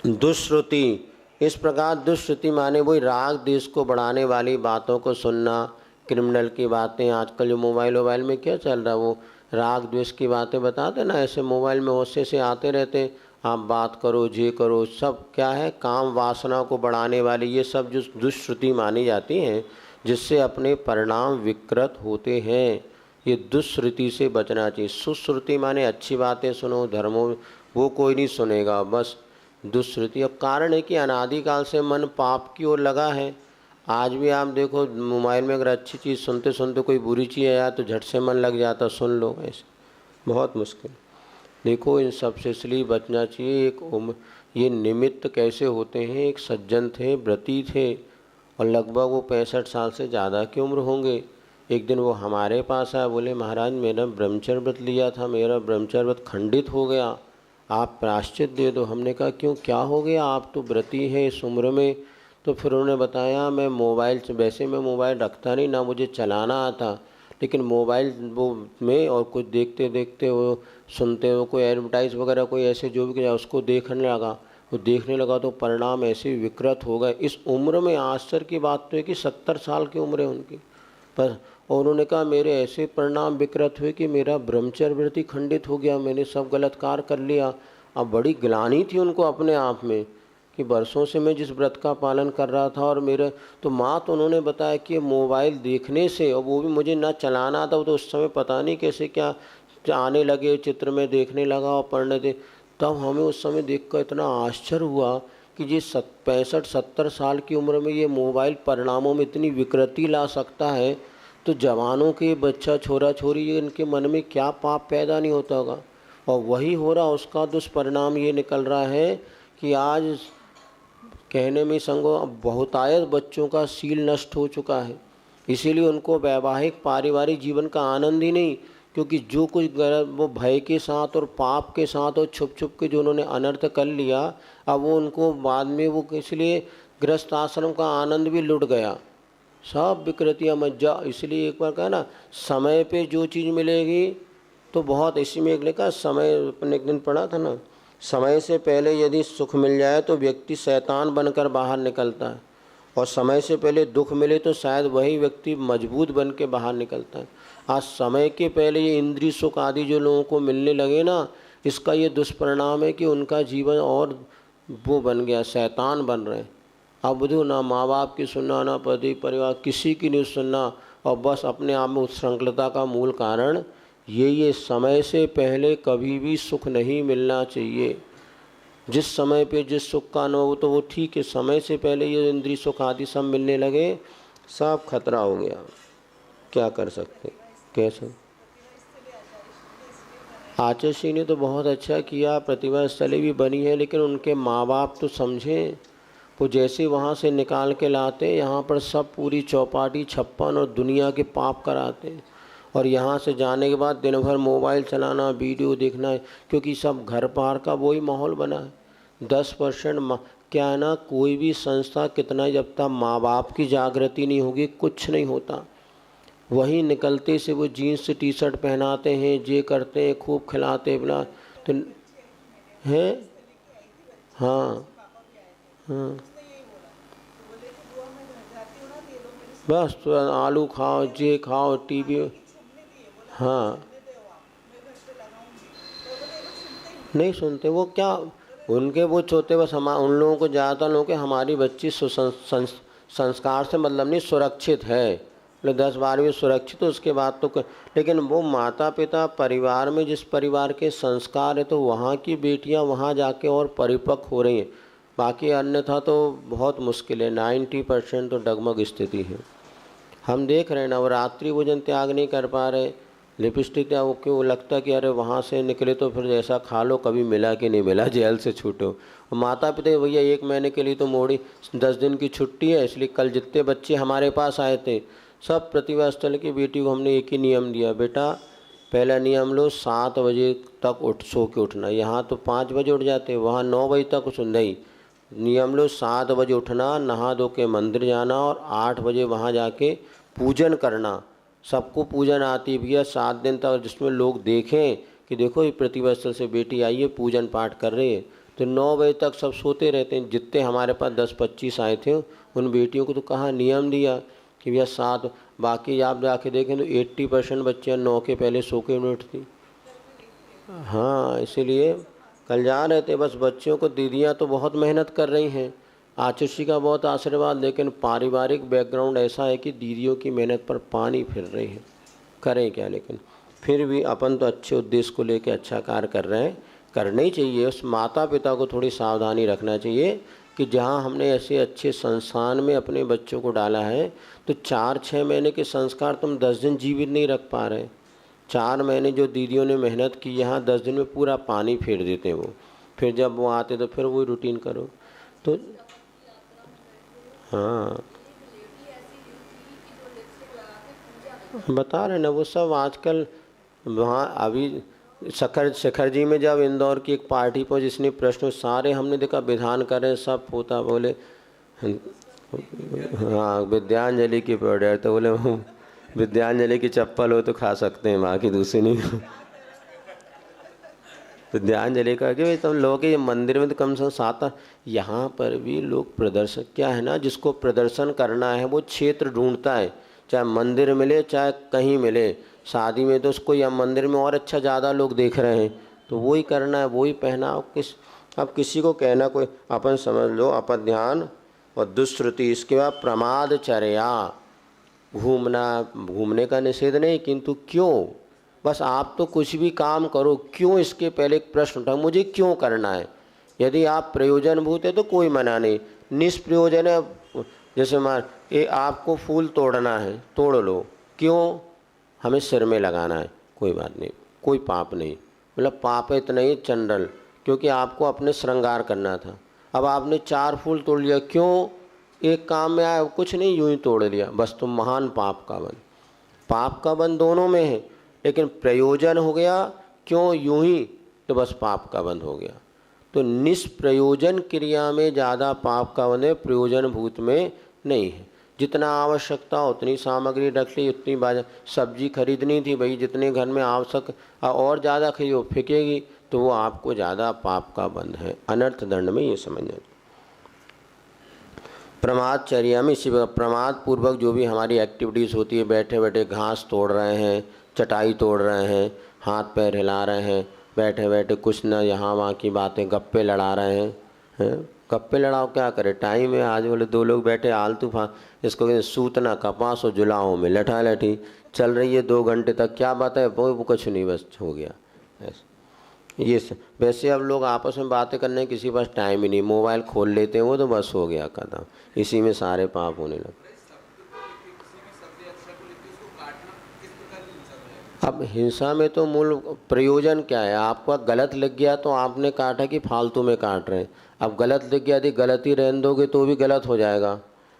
दुष्श्रुति, इस प्रकार दुष्श्रुति माने वही राग द्वेष को बढ़ाने वाली बातों को सुनना, क्रिमिनल की बातें। आजकल जो मोबाइल में क्या चल रहा है, वो राग द्वेष की बातें बताते ना, ऐसे मोबाइल में होशे से आते रहते, आप बात करो ये करो, सब क्या है काम वासना को बढ़ाने वाली ये सब जो दुष्श्रुति मानी जाती हैं, जिससे अपने परिणाम विकृत होते हैं। ये दुष्श्रुति से बचना चाहिए। सुश्रुति माने अच्छी बातें सुनो, धर्मों वो कोई नहीं सुनेगा, बस दुष्श्रुति। अब कारण है कि अनादिकाल से मन पाप की ओर लगा है। आज भी आप देखो मोबाइल में अगर अच्छी चीज़ सुनते सुनते कोई बुरी चीज़ आया तो झट से मन लग जाता, सुन लो, ऐसे बहुत मुश्किल। देखो इन सब से इसलिए बचना चाहिए। ये निमित्त कैसे होते हैं, एक सज्जन थे, व्रती थे, और लगभग वो 65 साल से ज़्यादा की उम्र होंगे। एक दिन वो हमारे पास आए, बोले महाराज मेरा ब्रह्मचर्य व्रत लिया था, मेरा ब्रह्मचर्य व्रत खंडित हो गया, आप प्रायश्चित दे दो। हमने कहा क्यों, क्या हो गया, आप तो व्रती हैं इस उम्र में। तो फिर उन्होंने बताया मैं मोबाइल से, वैसे मैं मोबाइल रखता नहीं ना, मुझे चलाना आता, लेकिन मोबाइल वो में और कुछ देखते देखते वो सुनते हो कोई एडवर्टाइज वगैरह कोई ऐसे जो भी किया उसको देखने लगा तो परिणाम ऐसे विकृत हो गए। इस उम्र में आश्चर्य की बात तो है कि 70 साल की उम्र है उनकी, पर और उन्होंने कहा मेरे ऐसे परिणाम विकृत हुए कि मेरा ब्रह्मचर्य व्रत ही खंडित हो गया, मैंने सब गलत कार्य कर लिया। अब बड़ी ग्लानि थी उनको अपने आप में कि वर्षों से मैं जिस व्रत का पालन कर रहा था और मेरे तो माँ तो उन्होंने बताया कि मोबाइल देखने से, और वो भी मुझे ना चलाना था, तो उस समय पता नहीं कैसे क्या आने लगे, चित्र में देखने लगा और पढ़ने दे। तब हमें उस समय देखकर इतना आश्चर्य हुआ कि ये 65-70 साल की उम्र में ये मोबाइल परिणामों में इतनी विकृति ला सकता है, तो जवानों के बच्चा छोरा छोरी इनके मन में क्या पाप पैदा नहीं होता होगा। और वही हो रहा, उसका दुष्परिणाम ये निकल रहा है कि आज कहने में संगो बहुतायत बच्चों का सील नष्ट हो चुका है। इसीलिए उनको वैवाहिक पारिवारिक जीवन का आनंद ही नहीं, क्योंकि जो कुछ गलत वो भय के साथ और पाप के साथ और छुप छुप के जो उन्होंने अनर्थ कर लिया, अब वो उनको बाद में वो इसलिए गृहस्थ आश्रम का आनंद भी लुट गया, सब विकृतियाँ मज्जा। इसलिए एक बार कहा ना, समय पे जो चीज़ मिलेगी तो बहुत, इसी में एक लिखा समय, अपने एक दिन पढ़ा था ना, समय से पहले यदि सुख मिल जाए तो व्यक्ति शैतान बनकर बाहर निकलता है, और समय से पहले दुख मिले तो शायद वही व्यक्ति मजबूत बन के बाहर निकलता है। आज समय के पहले ये इंद्रिय सुख आदि जो लोगों को मिलने लगे ना, इसका ये दुष्परिणाम है कि उनका जीवन और वो बन गया, शैतान बन रहे हैं। अब बुझो ना माँ बाप की सुनना, ना पति परिवार, किसी की नहीं सुनना, और बस अपने आप में उच्छृंखलता का मूल कारण ये समय से पहले कभी भी सुख नहीं मिलना चाहिए। जिस समय पे जिस सुख का अनुभव तो वो ठीक है, समय से पहले ये इंद्रिय सुख आदि सब मिलने लगे, सब खतरा हो गया। क्या कर सकते, कैसे? आचार्य ने तो बहुत अच्छा किया, प्रतिभा स्थली भी बनी है, लेकिन उनके माँ बाप तो समझें। वो जैसे वहाँ से निकाल के लाते, यहाँ पर सब पूरी चौपाटी छप्पन और दुनिया के पाप कराते, और यहाँ से जाने के बाद दिन भर मोबाइल चलाना, वीडियो देखना, क्योंकि सब घर पार का वही माहौल बना है। 10% क्या है ना, कोई भी संस्था कितना, जब तक माँ बाप की जागृति नहीं होगी कुछ नहीं होता। वहीं निकलते से वो जीन्स टी शर्ट पहनाते हैं, ये करते हैं, खूब खिलाते पिला तो हैं। हाँ हाँ, बस तो आलू खाओ, जे खाओ, टीवी। हाँ, नहीं सुनते वो, क्या उनके वो छोटे, बस हम उन लोगों को ज़्यादातर लोगों के हमारी बच्ची संस्कार से मतलब नहीं, सुरक्षित है, मतलब 10-12 सुरक्षित, तो उसके बाद तो लेकिन वो माता पिता परिवार में जिस परिवार के संस्कार है तो वहाँ की बेटियाँ वहाँ जाके और परिपक्व हो रही हैं, बाकी अन्यथा तो बहुत मुश्किल है। 90% तो डगमग स्थिति है। हम देख रहे हैं नवरात्रि भोजन त्याग नहीं कर पा रहे, लिपस्टिक क्या वो क्यों लगता कि अरे वहाँ से निकले तो फिर ऐसा खा लो, कभी मिला कि नहीं मिला, जेल से छूटो। माता पिता भैया 1 महीने के लिए तो मोड़ी 10 दिन की छुट्टी है, इसलिए कल जितने बच्चे हमारे पास आए थे सब प्रतिभा स्थल की बेटी को हमने एक ही नियम दिया, बेटा पहला नियम लो 7 बजे तक सो के उठना। यहाँ तो 5 बजे उठ जाते, वहाँ 9 बजे तक सुन नहीं, नियम लो 7 बजे उठना, नहा धो के मंदिर जाना और 8 बजे वहाँ जाके पूजन करना। सबको पूजन आती भैया 7 दिन तक, जिसमें लोग देखें कि देखो ये प्रतिभा स्थल से बेटी आई है, पूजन पाठ कर रही है। तो 9 बजे तक सब सोते रहते हैं। जितने हमारे पास 10-25 आए थे उन बेटियों को तो कहाँ नियम दिया कि भैया 7, बाकी आप जाके देखें तो 80% बच्चियाँ 9 के पहले सो के नहीं उठती। हाँ, इसीलिए कल जा रहे थे, बस बच्चियों को दीदियाँ तो बहुत मेहनत कर रही हैं, आचुषी का बहुत आशीर्वाद, लेकिन पारिवारिक बैकग्राउंड ऐसा है कि दीदियों की मेहनत पर पानी फिर रही है, करें क्या। लेकिन फिर भी अपन तो अच्छे उद्देश्य को लेकर अच्छा कार्य कर रहे हैं, करना ही चाहिए। उस माता पिता को थोड़ी सावधानी रखना चाहिए कि जहाँ हमने ऐसे अच्छे संस्थान में अपने बच्चों को डाला है तो 4-6 महीने के संस्कार तुम 10 दिन जीवित नहीं रख पा रहे। 4 महीने जो दीदियों ने मेहनत की, यहाँ 10 दिन में पूरा पानी फेर देते हैं वो। फिर जब वो आते तो फिर वही रूटीन करो तो। हाँ, बता रहे ना वो सब आजकल। वहाँ अभी शेखर जी में जब इंदौर की एक पार्टी पर जिसने प्रश्न सारे हमने देखा विधान करें, सब पोता बोले हाँ विद्यांजलि की प्रोडक्ट, तो बोले विद्यांजलि की चप्पल हो तो खा सकते हैं, बाकी दूसरी नहीं। विद्यांजलि का कि भाई तुम लोग के मंदिर में तो कम से कम 7, यहाँ पर भी लोग प्रदर्शन, क्या है ना, जिसको प्रदर्शन करना है वो क्षेत्र ढूंढता है, चाहे मंदिर मिले चाहे कहीं मिले। शादी में तो उसको या मंदिर में और अच्छा ज़्यादा लोग देख रहे हैं तो वही करना है, वही पहना। अब किसी को कहना कोई, अपन समझ लो अपध्यान और दुष्श्रुति, इसके बाद प्रमादचर्या, घूमने का निषेध नहीं, किंतु क्यों, बस आप तो कुछ भी काम करो क्यों, इसके पहले एक प्रश्न उठा, मुझे क्यों करना है। यदि आप प्रयोजनभूत है तो कोई मना नहीं, निष्प्रयोजन है, जैसे मान ये आपको फूल तोड़ना है तोड़ लो, क्यों, हमें सिर में लगाना है, कोई बात नहीं, कोई पाप नहीं, मतलब पाप है इतना ही चंडल, क्योंकि आपको अपने श्रृंगार करना था। अब आपने 4 फूल तोड़ लिया, क्यों, एक काम में आया, कुछ नहीं, यूं ही तोड़ लिया, बस तुम महान पाप का बन। पाप का बन दोनों में है, लेकिन प्रयोजन हो गया क्यों यूं ही, तो बस पाप का बंध हो गया। तो निष्प्रयोजन क्रिया में ज़्यादा पाप का बंध है, प्रयोजन भूत में नहीं है। जितना आवश्यकता उतनी सामग्री रख ली, उतनी बाजार सब्जी खरीदनी थी भाई, जितने घर में आवश्यक और ज़्यादा खरीदो फेंकेगी, तो वो आपको ज़्यादा पाप का बंध है। अनर्थ दंड में ये समझना। प्रमादचर्या में इसी प्रमाद पूर्वक जो भी हमारी एक्टिविटीज़ होती है, बैठे बैठे घास तोड़ रहे हैं, चटाई तोड़ रहे हैं, हाथ पैर हिला रहे हैं, बैठे बैठे कुछ न यहाँ वहाँ की बातें, गप्पे लड़ा रहे हैं। गप्पे लड़ाओ, क्या करे, टाइम है। आज बोले 2 लोग बैठे आलतू इसको कहते सूतना कपास और जुलाओं में लठा लठी चल रही है 2 घंटे तक, क्या बात है, वो कुछ नहीं, बस हो गया ऐसा। ये वैसे अब लोग आपस में बातें करने किसी के पास टाइम ही नहीं, मोबाइल खोल लेते हैं वो, तो बस हो गया खत्म, इसी में सारे पाप होने लगे। अब हिंसा में तो मूल प्रयोजन क्या है, आपका गलत लग गया तो आपने काटा कि फालतू में काट रहे हैं। अब गलत लग गया, यदि गलत ही रहने दोगे तो भी गलत हो जाएगा,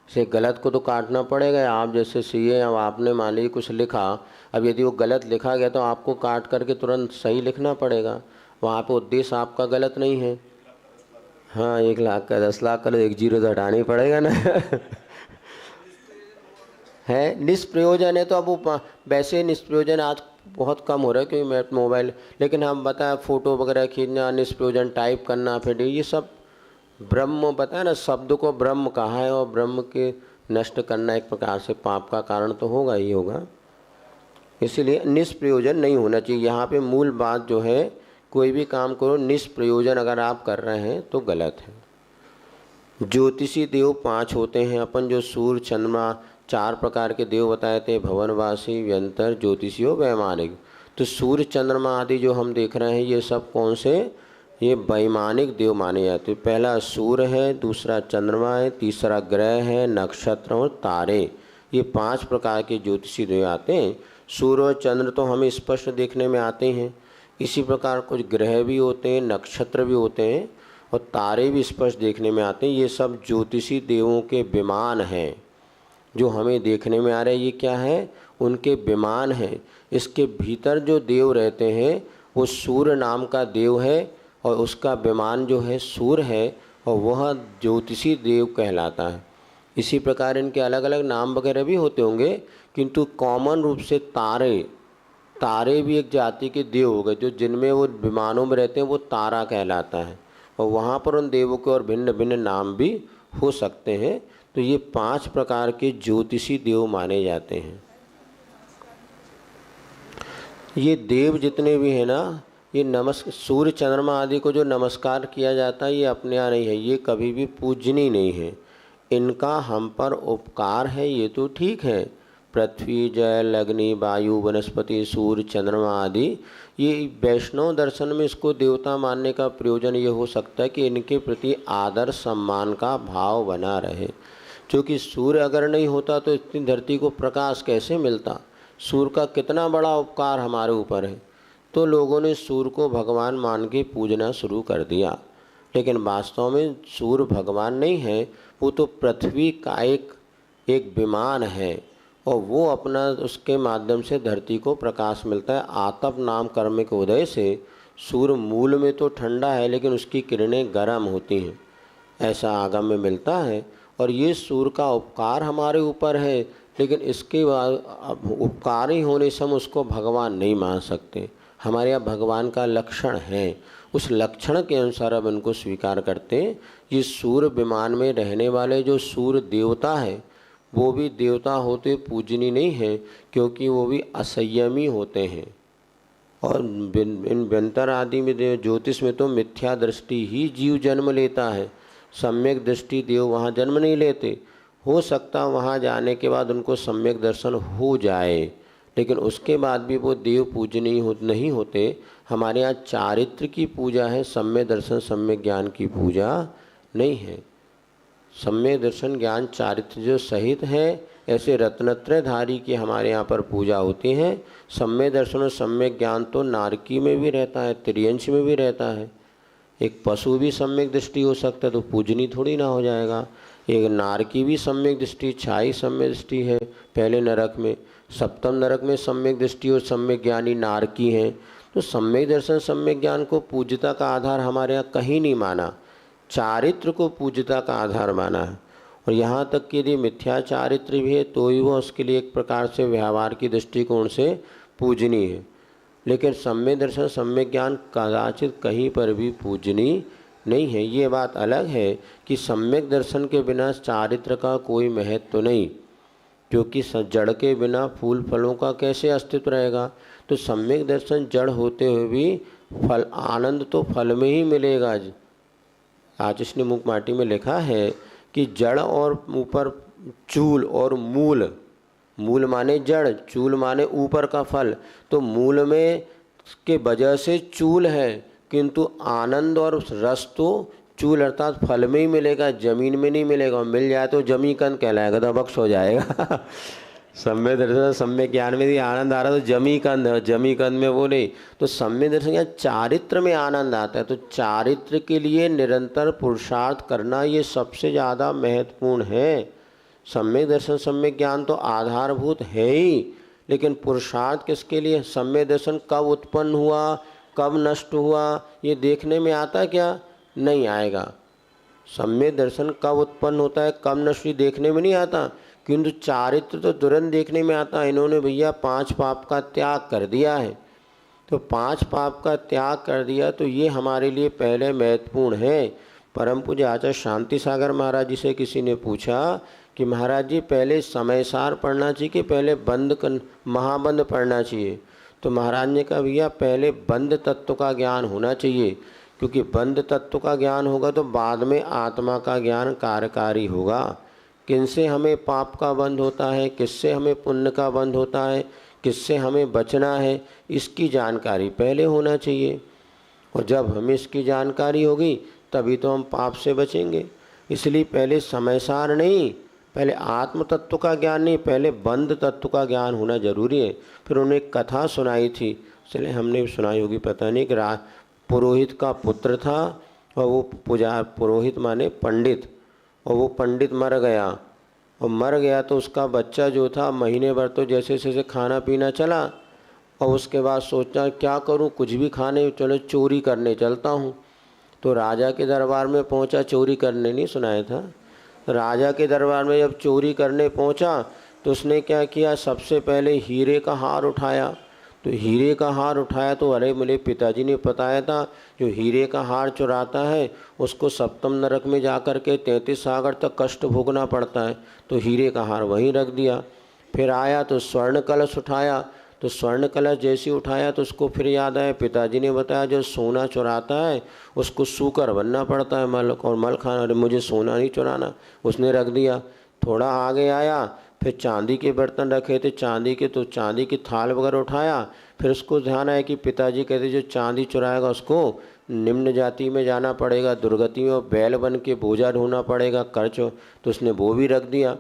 इसे गलत को तो काटना पड़ेगा। आप जैसे सीए, अब आपने मान लीजिए कुछ लिखा, अब यदि वो गलत लिखा गया तो आपको काट करके तुरंत सही लिखना पड़ेगा। वहाँ पे उद्देश्य आपका गलत नहीं है। हाँ, 1 लाख का 10 लाख का 1 जीरो तो हटानी पड़ेगा ना है निष्प्रयोजन है तो अब वो वैसे निष्प्रयोजन आज बहुत कम हो रहा है क्योंकि मैं मोबाइल, लेकिन हम बताएं फ़ोटो वगैरह खींचना, निष्प्रयोजन टाइप करना, फिर ये सब ब्रह्म बताया ना, शब्द को ब्रह्म कहा है, और ब्रह्म के नष्ट करना एक प्रकार से पाप का कारण तो होगा ही होगा। इसीलिए निष्प्रयोजन नहीं होना चाहिए। यहाँ पे मूल बात जो है, कोई भी काम करो निष्प्रयोजन अगर आप कर रहे हैं तो गलत है। ज्योतिषी देव 5 होते हैं अपन, जो सूर्य चंद्रमा 4 प्रकार के देव बताए थे, भवनवासी, व्यंतर, ज्योतिषी और वैमानिक। तो सूर्य चंद्रमा आदि जो हम देख रहे हैं ये सब कौन से, ये वैमानिक देव माने जाते हैं। पहला सूर्य है, दूसरा चंद्रमा है, तीसरा ग्रह है, नक्षत्र और तारे, ये 5 प्रकार के ज्योतिषी देव आते हैं। सूर्य और चंद्र तो हमें स्पष्ट देखने में आते हैं, इसी प्रकार कुछ ग्रह भी होते हैं, नक्षत्र भी होते हैं और तारे भी स्पष्ट देखने में आते हैं। ये सब ज्योतिषी देवों के विमान हैं जो हमें देखने में आ रहे हैं। ये क्या है, उनके विमान हैं। इसके भीतर जो देव रहते हैं वो सूर्य नाम का देव है और उसका विमान जो है सूर्य है, और वह ज्योतिषी देव कहलाता है। इसी प्रकार इनके अलग अलग नाम वगैरह भी होते होंगे, किंतु कॉमन रूप से तारे भी एक जाति के देव हो गए, जो जिनमें वो विमानों में रहते हैं वो तारा कहलाता है, और वहाँ पर उन देवों के और भिन्न भिन्न नाम भी हो सकते हैं। तो ये 5 प्रकार के ज्योतिषी देव माने जाते हैं। ये देव जितने भी हैं ना, ये सूर्य चंद्रमा आदि को जो नमस्कार किया जाता है ये अपने यहाँ नहीं है, ये कभी भी पूजनीय नहीं है। इनका हम पर उपकार है ये तो ठीक है, पृथ्वी, जल, अग्नि, वायु, वनस्पति, सूर्य, चंद्रमा आदि, ये वैष्णव दर्शन में इसको देवता मानने का प्रयोजन ये हो सकता है कि इनके प्रति आदर सम्मान का भाव बना रहे। क्योंकि सूर्य अगर नहीं होता तो इतनी धरती को प्रकाश कैसे मिलता, सूर्य का कितना बड़ा उपकार हमारे ऊपर है। तो लोगों ने सूर्य को भगवान मान के पूजना शुरू कर दिया, लेकिन वास्तव में सूर्य भगवान नहीं है, वो तो पृथ्वी का एक विमान है, और वो अपना उसके माध्यम से धरती को प्रकाश मिलता है। आतप नाम कर्म के उदय से सूर्य मूल में तो ठंडा है लेकिन उसकी किरणें गर्म होती हैं, ऐसा आगम में मिलता है। और ये सूर्य का उपकार हमारे ऊपर है, लेकिन इसके उपकारी होने से हम उसको भगवान नहीं मान सकते। हमारे यहाँ भगवान का लक्षण है, उस लक्षण के अनुसार अब इनको स्वीकार करते हैं। ये सूर्य विमान में रहने वाले जो सूर्य देवता है वो भी देवता होते पूजनीय नहीं है, क्योंकि वो भी असंयमी होते हैं। और इन व्यंतर आदि में ज्योतिष में तो मिथ्या दृष्टि ही जीव जन्म लेता है, सम्यक दृष्टि देव वहाँ जन्म नहीं लेते। हो सकता वहाँ जाने के बाद उनको सम्यक दर्शन हो जाए, लेकिन उसके बाद भी वो देव पूजनीय नहीं होते। हमारे यहाँ चारित्र की पूजा है, सम्यक दर्शन सम्यक ज्ञान की पूजा नहीं है। सम्यक दर्शन ज्ञान चारित्र जो सहित हैं, ऐसे रत्नत्रयधारी की हमारे यहाँ पर पूजा होती है। सम्यक दर्शन और सम्यक ज्ञान तो नारकी में भी रहता है, त्रियंश में भी रहता है। एक पशु भी सम्यक दृष्टि हो सकता है तो पूजनीय थोड़ी ना हो जाएगा। एक नारकी भी सम्यक दृष्टि, छाई सम्यक दृष्टि है पहले नरक में, सप्तम नरक में सम्यक दृष्टि और सम्यक ज्ञानी नारकी हैं। तो सम्यक दर्शन सम्यक ज्ञान को पूज्यता का आधार हमारे यहाँ कहीं नहीं माना, चारित्र को पूज्यता का आधार माना है। और यहाँ तक कि यदि मिथ्या चारित्र भी है तो ही वो उसके लिए एक प्रकार से व्यवहार की दृष्टिकोण से पूजनीय है। लेकिन सम्यक दर्शन सम्यक ज्ञान कदाचित कहीं पर भी पूजनीय नहीं है। ये बात अलग है कि सम्यक दर्शन के बिना चारित्र का कोई महत्व नहीं, क्योंकि जड़ के बिना फूल फलों का कैसे अस्तित्व रहेगा। तो सम्यक दर्शन जड़ होते हुए भी फल आनंद तो फल में ही मिलेगा। आज इसने मुख माटी में लिखा है कि जड़ और ऊपर चूल और मूल, मूल माने जड़, चूल माने ऊपर का फल। तो मूल में के वजह से चूल है, किंतु आनंद और रस तो चूल अर्थात फल में ही मिलेगा, जमीन में नहीं मिलेगा। मिल जाए तो जमी कंद कहलाएगा, तो बख्श हो जाएगा। सम्यक दर्शन सम्यक ज्ञान में भी आनंद आ रहा है तो जमी कंद, जमी कंद में वो नहीं। तो सम्यक दर्शन या चारित्र में आनंद आता है। तो चारित्र के लिए निरंतर पुरुषार्थ करना ये सबसे ज़्यादा महत्वपूर्ण है। सम्यक दर्शन सम्यक ज्ञान तो आधारभूत है ही, लेकिन पुरुषार्थ किसके लिए? सम्यक दर्शन कब उत्पन्न हुआ, कब नष्ट हुआ, ये देखने में आता क्या? नहीं आएगा। सम्यक दर्शन कब उत्पन्न होता है, कब नष्ट, देखने में नहीं आता, किंतु चारित्र तो तुरंत देखने में आता है। इन्होंने भैया 5 पाप का त्याग कर दिया है। तो 5 पाप का त्याग कर दिया तो ये हमारे लिए पहले महत्वपूर्ण है। परम पूज्य आचार्य शांति सागर महाराज जी से किसी ने पूछा कि महाराज जी पहले समयसार पढ़ना चाहिए कि पहले महाबंध पढ़ना चाहिए? तो महाराज ने कहा भैया पहले बंध तत्व का ज्ञान होना चाहिए, क्योंकि बंध तत्व का ज्ञान होगा तो बाद में आत्मा का ज्ञान कार्यकारी होगा। किनसे हमें पाप का बंध होता है, किससे हमें पुण्य का बंध होता है, किससे हमें बचना है, इसकी जानकारी पहले होना चाहिए। और जब हमें इसकी जानकारी होगी तभी तो हम पाप से बचेंगे। इसलिए पहले समयसार नहीं, पहले आत्म तत्व का ज्ञान नहीं, पहले बंध तत्व का ज्ञान होना जरूरी है। फिर उन्हें एक कथा सुनाई थी, इसलिए हमने सुनाई होगी पता नहीं, कि पुरोहित का पुत्र था और वो पुरोहित माने पंडित, और वो पंडित मर गया। और मर गया तो उसका बच्चा जो था महीने भर तो जैसे जैसे खाना पीना चला, और उसके बाद सोचा क्या करूं, कुछ भी खाने, चलो चोरी करने चलता हूं। तो राजा के दरबार में पहुंचा, चोरी करने नहीं सुनाया था। राजा के दरबार में जब चोरी करने पहुंचा तो उसने क्या किया, सबसे पहले हीरे का हार उठाया। तो हीरे का हार उठाया तो अरे मेरे पिताजी ने बताया था जो हीरे का हार चुराता है उसको सप्तम नरक में जाकर के 33 सागर तक कष्ट भोगना पड़ता है। तो हीरे का हार वहीं रख दिया। फिर आया तो स्वर्ण कलश उठाया, तो स्वर्ण कलश जैसे उठाया तो उसको फिर याद आया पिताजी ने बताया जो सोना चुराता है उसको सूकर बनना पड़ता है, मल और मल खाना, अरे मुझे सोना नहीं चुराना, उसने रख दिया। थोड़ा आगे आया, फिर चांदी के बर्तन रखे थे चांदी के, तो चांदी की थाल वगैरह उठाया। फिर उसको ध्यान आया कि पिताजी कहते जो चांदी चुराएगा उसको निम्न जाति में जाना पड़ेगा, दुर्गति में बैल बन के बोझा ढोना पड़ेगा, कर्ज, तो उसने वो भी रख दिया।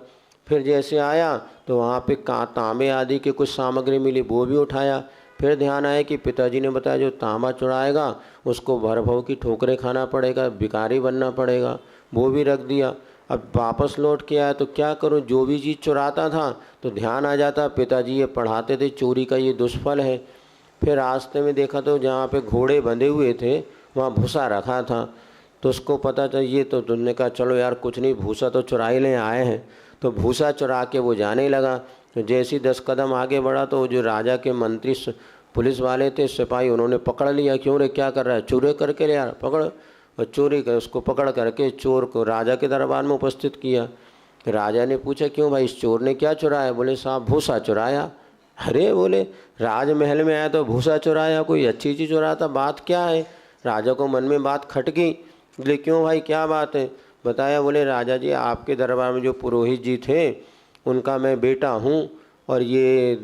फिर जैसे आया तो वहाँ पे तांबे आदि के कुछ सामग्री मिली, वो भी उठाया। फिर ध्यान आया कि पिताजी ने बताया जो तांबा चुराएगा उसको भर भव की ठोकरें खाना पड़ेगा, भिखारी बनना पड़ेगा, वो भी रख दिया। अब वापस लौट के आया तो क्या करूं, जो भी चीज़ चुराता था तो ध्यान आ जाता पिताजी ये पढ़ाते थे चोरी का ये दुष्फल है। फिर रास्ते में देखा तो जहाँ पे घोड़े बंधे हुए थे वहाँ भूसा रखा था, तो उसको पता था ये, तो तुमने कहा चलो यार कुछ नहीं, भूसा तो चुरा ही ले आए हैं। तो भूसा चुरा के वो जाने लगा। तो जैसे ही 10 कदम आगे बढ़ा तो जो राजा के मंत्री पुलिस वाले थे सिपाही, उन्होंने पकड़ लिया। क्यों रे, क्या कर रहा है? चोरी करके ले यार, पकड़। और चोरी कर, उसको पकड़ करके चोर को राजा के दरबार में उपस्थित किया। राजा ने पूछा क्यों भाई इस चोर ने क्या चुराया? बोले साहब भूसा चुराया। अरे बोले राजमहल में आया तो भूसा चुराया, कोई अच्छी चीज़ चुराया था, बात क्या है? राजा को मन में बात खटकी। बोले क्यों भाई क्या बात है? बताया। बोले राजा जी आपके दरबार में जो पुरोहित जी थे उनका मैं बेटा हूँ, और ये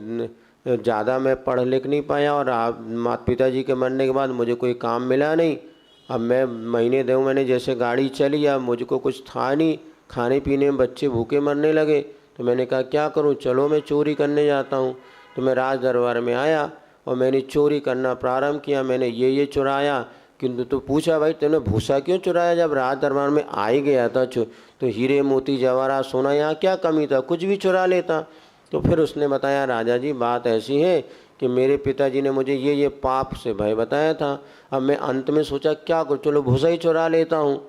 ज़्यादा मैं पढ़ लिख नहीं पाया, और आप माता पिताजी के मरने के बाद मुझे कोई काम मिला नहीं। अब मैं महीने 2 महीने जैसे गाड़ी चली, अब मुझको कुछ था नहीं, खाने पीने में बच्चे भूखे मरने लगे। तो मैंने कहा क्या करूं, चलो मैं चोरी करने जाता हूं। तो मैं राज दरबार में आया और मैंने चोरी करना प्रारंभ किया। मैंने ये चुराया, किंतु तो पूछा भाई तुमने भूसा क्यों चुराया? जब राज दरबार में आ ही गया था तो हीरे मोती जवाहरात सोना यहाँ क्या कमी था, कुछ भी चुरा लेता। तो फिर उसने बताया, राजा जी बात ऐसी है कि मेरे पिताजी ने मुझे ये पाप से भय बताया था। अब मैं अंत में सोचा क्या करूँ, चलो भूसा ही चुरा लेता हूँ।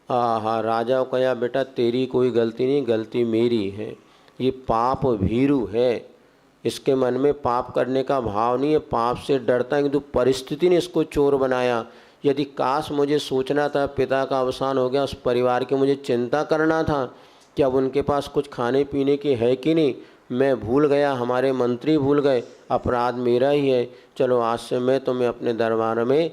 हाँ, राजा को कहा, बेटा तेरी कोई गलती नहीं, गलती मेरी है। ये पाप भीरु है, इसके मन में पाप करने का भाव नहीं है, पाप से डरता है, किंतु परिस्थिति ने इसको चोर बनाया। यदि काश मुझे सोचना था पिता का अवसान हो गया, उस परिवार की मुझे चिंता करना था कि अब उनके पास कुछ खाने पीने की है कि नहीं, मैं भूल गया, हमारे मंत्री भूल गए, अपराध मेरा ही है। चलो आज से मैं तुम्हें अपने दरबार में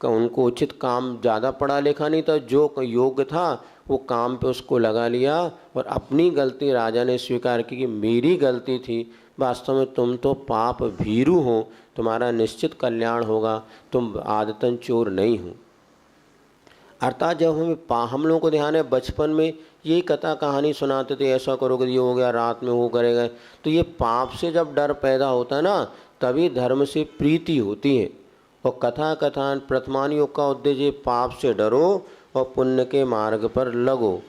उनको उचित काम, ज़्यादा पढ़ा लिखा नहीं था, जो योग्य था वो काम पे उसको लगा लिया और अपनी गलती राजा ने स्वीकार की कि मेरी गलती थी। वास्तव में तुम तो पाप भीरु हो, तुम्हारा निश्चित कल्याण होगा, तुम आदतन चोर नहीं हो। अर्थात जब हम लोगों को ध्यान है, बचपन में यही कथा कहानी सुनाते थे, ऐसा करोगे ये हो गया, रात में वो करेगा, तो ये पाप से जब डर पैदा होता है ना, तभी धर्म से प्रीति होती है। और कथा कथान प्रथमान योग का उद्देश्य पाप से डरो और पुण्य के मार्ग पर लगो।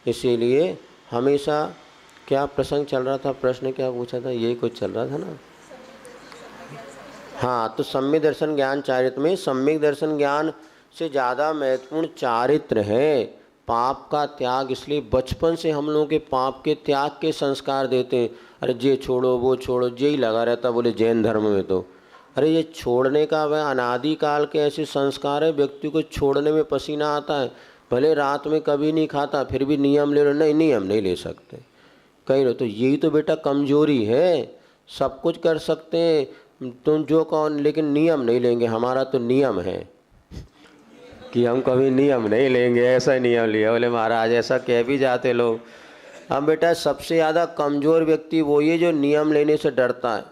इसीलिए हमेशा, क्या प्रसंग चल रहा था, प्रश्न क्या पूछा था, यही कुछ चल रहा था ना। हाँ, तो सम्यक दर्शन ज्ञान चारित्र में सम्यक दर्शन ज्ञान से ज़्यादा महत्वपूर्ण चारित्र है, पाप का त्याग। इसलिए बचपन से हम लोगों के पाप के त्याग के संस्कार देते हैं। अरे ये छोड़ो वो छोड़ो, यही लगा रहता बोले जैन धर्म में तो। अरे ये छोड़ने का वह अनादिकाल के ऐसे संस्कार है, व्यक्ति को छोड़ने में पसीना आता है। भले रात में कभी नहीं खाता, फिर भी नियम ले लो, नहीं नियम नहीं ले सकते कहीं लो। तो यही तो बेटा कमजोरी है, सब कुछ कर सकते हैं तुम जो कौन, लेकिन नियम नहीं लेंगे। हमारा तो नियम है कि हम कभी नियम नहीं लेंगे, ऐसा नियम लिया। बोले महाराज ऐसा कह भी जाते लोग। हम बेटा सबसे ज़्यादा कमज़ोर व्यक्ति वो ये जो नियम लेने से डरता है,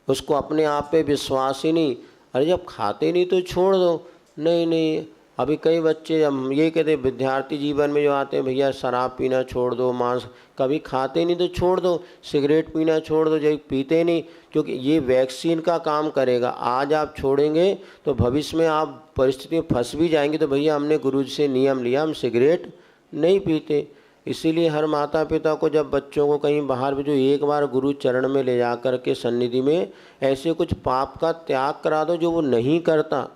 उसको अपने आप पे विश्वास ही नहीं। अरे जब खाते नहीं तो छोड़ दो, नहीं नहीं। अभी कई बच्चे हम ये कहते हैं, विद्यार्थी जीवन में जो आते हैं, भैया शराब पीना छोड़ दो, मांस कभी खाते नहीं तो छोड़ दो, सिगरेट पीना छोड़ दो, जब पीते नहीं, क्योंकि ये वैक्सीन का काम करेगा। आज आप छोड़ेंगे तो भविष्य में आप परिस्थिति में फंस भी जाएंगे। तो भैया हमने गुरु जी से नियम लिया, हम सिगरेट नहीं पीते। इसीलिए हर माता पिता को जब बच्चों को कहीं बाहर भेजो, एक बार गुरु चरण में ले जा कर के सन्निधि में ऐसे कुछ पाप का त्याग करा दो जो वो नहीं करता।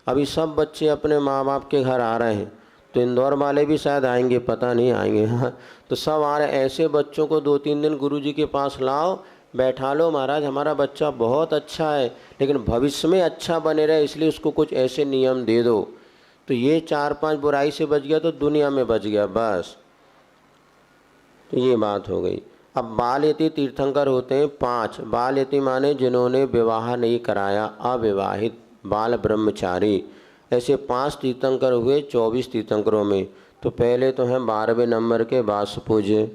अभी सब बच्चे अपने माँ बाप के घर आ रहे हैं, तो इंदौर वाले भी शायद आएंगे, पता नहीं आएंगे। हाँ, तो सब आ रहे। ऐसे बच्चों को 2-3 दिन गुरु जी के पास लाओ, बैठा लो, महाराज हमारा बच्चा बहुत अच्छा है, लेकिन भविष्य में अच्छा बने रहे, इसलिए उसको कुछ ऐसे नियम दे दो। तो ये 4-5 बुराई से बच गया तो दुनिया में बच गया बस। तो ये बात हो गई। अब बाल यति तीर्थंकर होते हैं 5। बाल यति माने जिन्होंने विवाह नहीं कराया, अविवाहित बाल ब्रह्मचारी। ऐसे 5 तीर्थंकर हुए 24 तीर्थंकरों में। तो पहले तो हैं 12वें नंबर के वासुपूज्य,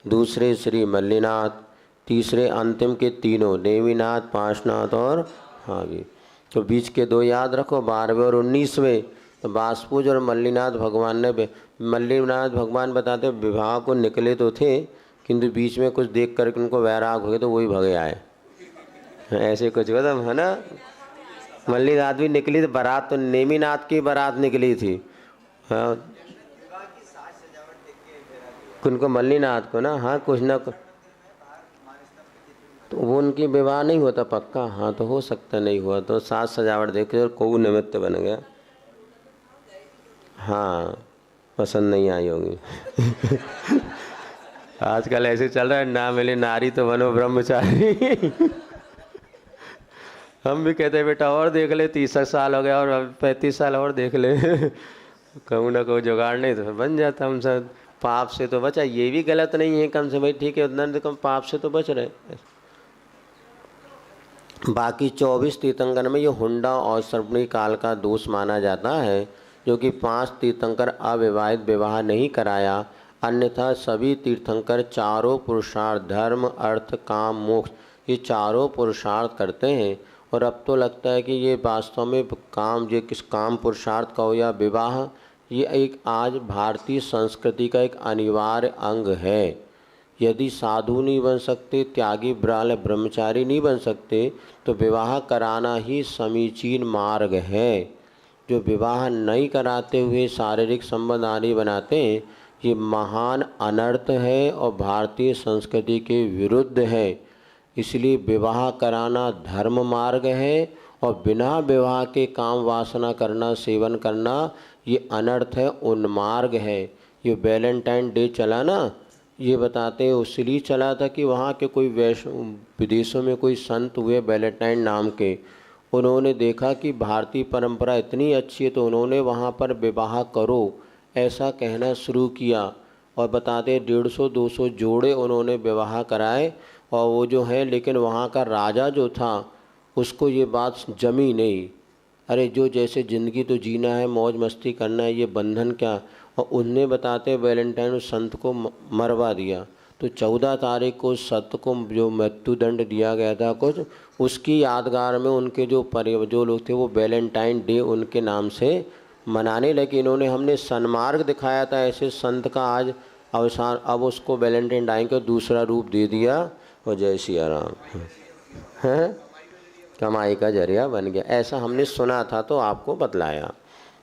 दूसरे श्री मल्लीनाथ, तीसरे अंतिम के तीनों नेमिनाथ, पाशनाथ और हावी। तो बीच के 2 याद रखो, 12वें और 19वें। तो वासुपूज और मल्लीनाथ भगवान ने, मल्लीनाथ भगवान बताते विवाह को निकले तो थे, किंतु बीच में कुछ देख करके उनको वैराग हो गए तो वही भगे आए, ऐसे कुछ मतलब है ना। मल्लीनाथ भी निकली, तो बारात तो नेमिनाथ की बारात निकली थी। हाँ, उनको मल्लीनाथ को ना, हाँ कुछ ना कुछ तो वो उनकी विवाह नहीं होता पक्का। हाँ तो हो सकता नहीं हुआ, तो साज सजावट देखे और कोई निमित्त बन गया। हाँ पसंद नहीं आई होगी। आजकल ऐसे चल रहा है, ना मिले नारी तो बनो ब्रह्मचारी। हम भी कहते हैं बेटा और देख ले, 30 साल हो गया और 35 साल और देख ले। कहूँ ना कहूँ जुगाड़ नहीं तो बन जाता। हम सब पाप से तो बचा, ये भी गलत नहीं है कम से भाई, ठीक है उतना तो कम पाप से तो बच रहे। बाकी 24 तीर्थंकर में ये हुंडा और सर्पणी काल का दोष माना जाता है, जो कि 5 तीर्थंकर अविवाहित विवाह नहीं कराया। अन्यथा सभी तीर्थंकर चारों पुरुषार्थ, धर्म अर्थ काम मोक्ष, ये चारों पुरुषार्थ करते हैं। और अब तो लगता है कि ये वास्तव में काम, ये किस काम पुरुषार्थ का हो या विवाह, ये एक आज भारतीय संस्कृति का एक अनिवार्य अंग है। यदि साधु नहीं बन सकते, त्यागी ब्रह्मचारी नहीं बन सकते, तो विवाह कराना ही समीचीन मार्ग है। जो विवाह नहीं कराते हुए शारीरिक संबंध आदि बनाते हैं, ये महान अनर्थ है और भारतीय संस्कृति के विरुद्ध है। इसलिए विवाह कराना धर्म मार्ग है और बिना विवाह के काम वासना करना, सेवन करना ये अनर्थ है, उन्मार्ग है। ये वैलेंटाइन डे चला ना, ये बताते हैं इसलिए चला था कि वहाँ के कोई विदेशों में कोई संत हुए वैलेंटाइन नाम के, उन्होंने देखा कि भारतीय परंपरा इतनी अच्छी है तो उन्होंने वहाँ पर विवाह करो ऐसा कहना शुरू किया। और बताते 150-200 जोड़े उन्होंने विवाह कराए और वो जो है, लेकिन वहाँ का राजा जो था उसको ये बात जमी नहीं। अरे जो जैसे ज़िंदगी तो जीना है, मौज मस्ती करना है, ये बंधन क्या। और उनने बताते वैलेंटाइन उस संत को मरवा दिया। तो 14 तारीख को संत को जो मृत्युदंड दिया गया था कुछ, उसकी यादगार में उनके जो लोग थे वो वैलेंटाइन डे उनके नाम से मनाने लगे। इन्होंने हमने सन्मार्ग दिखाया था ऐसे संत का आज अवसान, अब उसको वैलेंटाइन डे को दूसरा रूप दे दिया। और जय सिया राम हैं, कमाई का जरिया बन गया, ऐसा हमने सुना था तो आपको बतलाया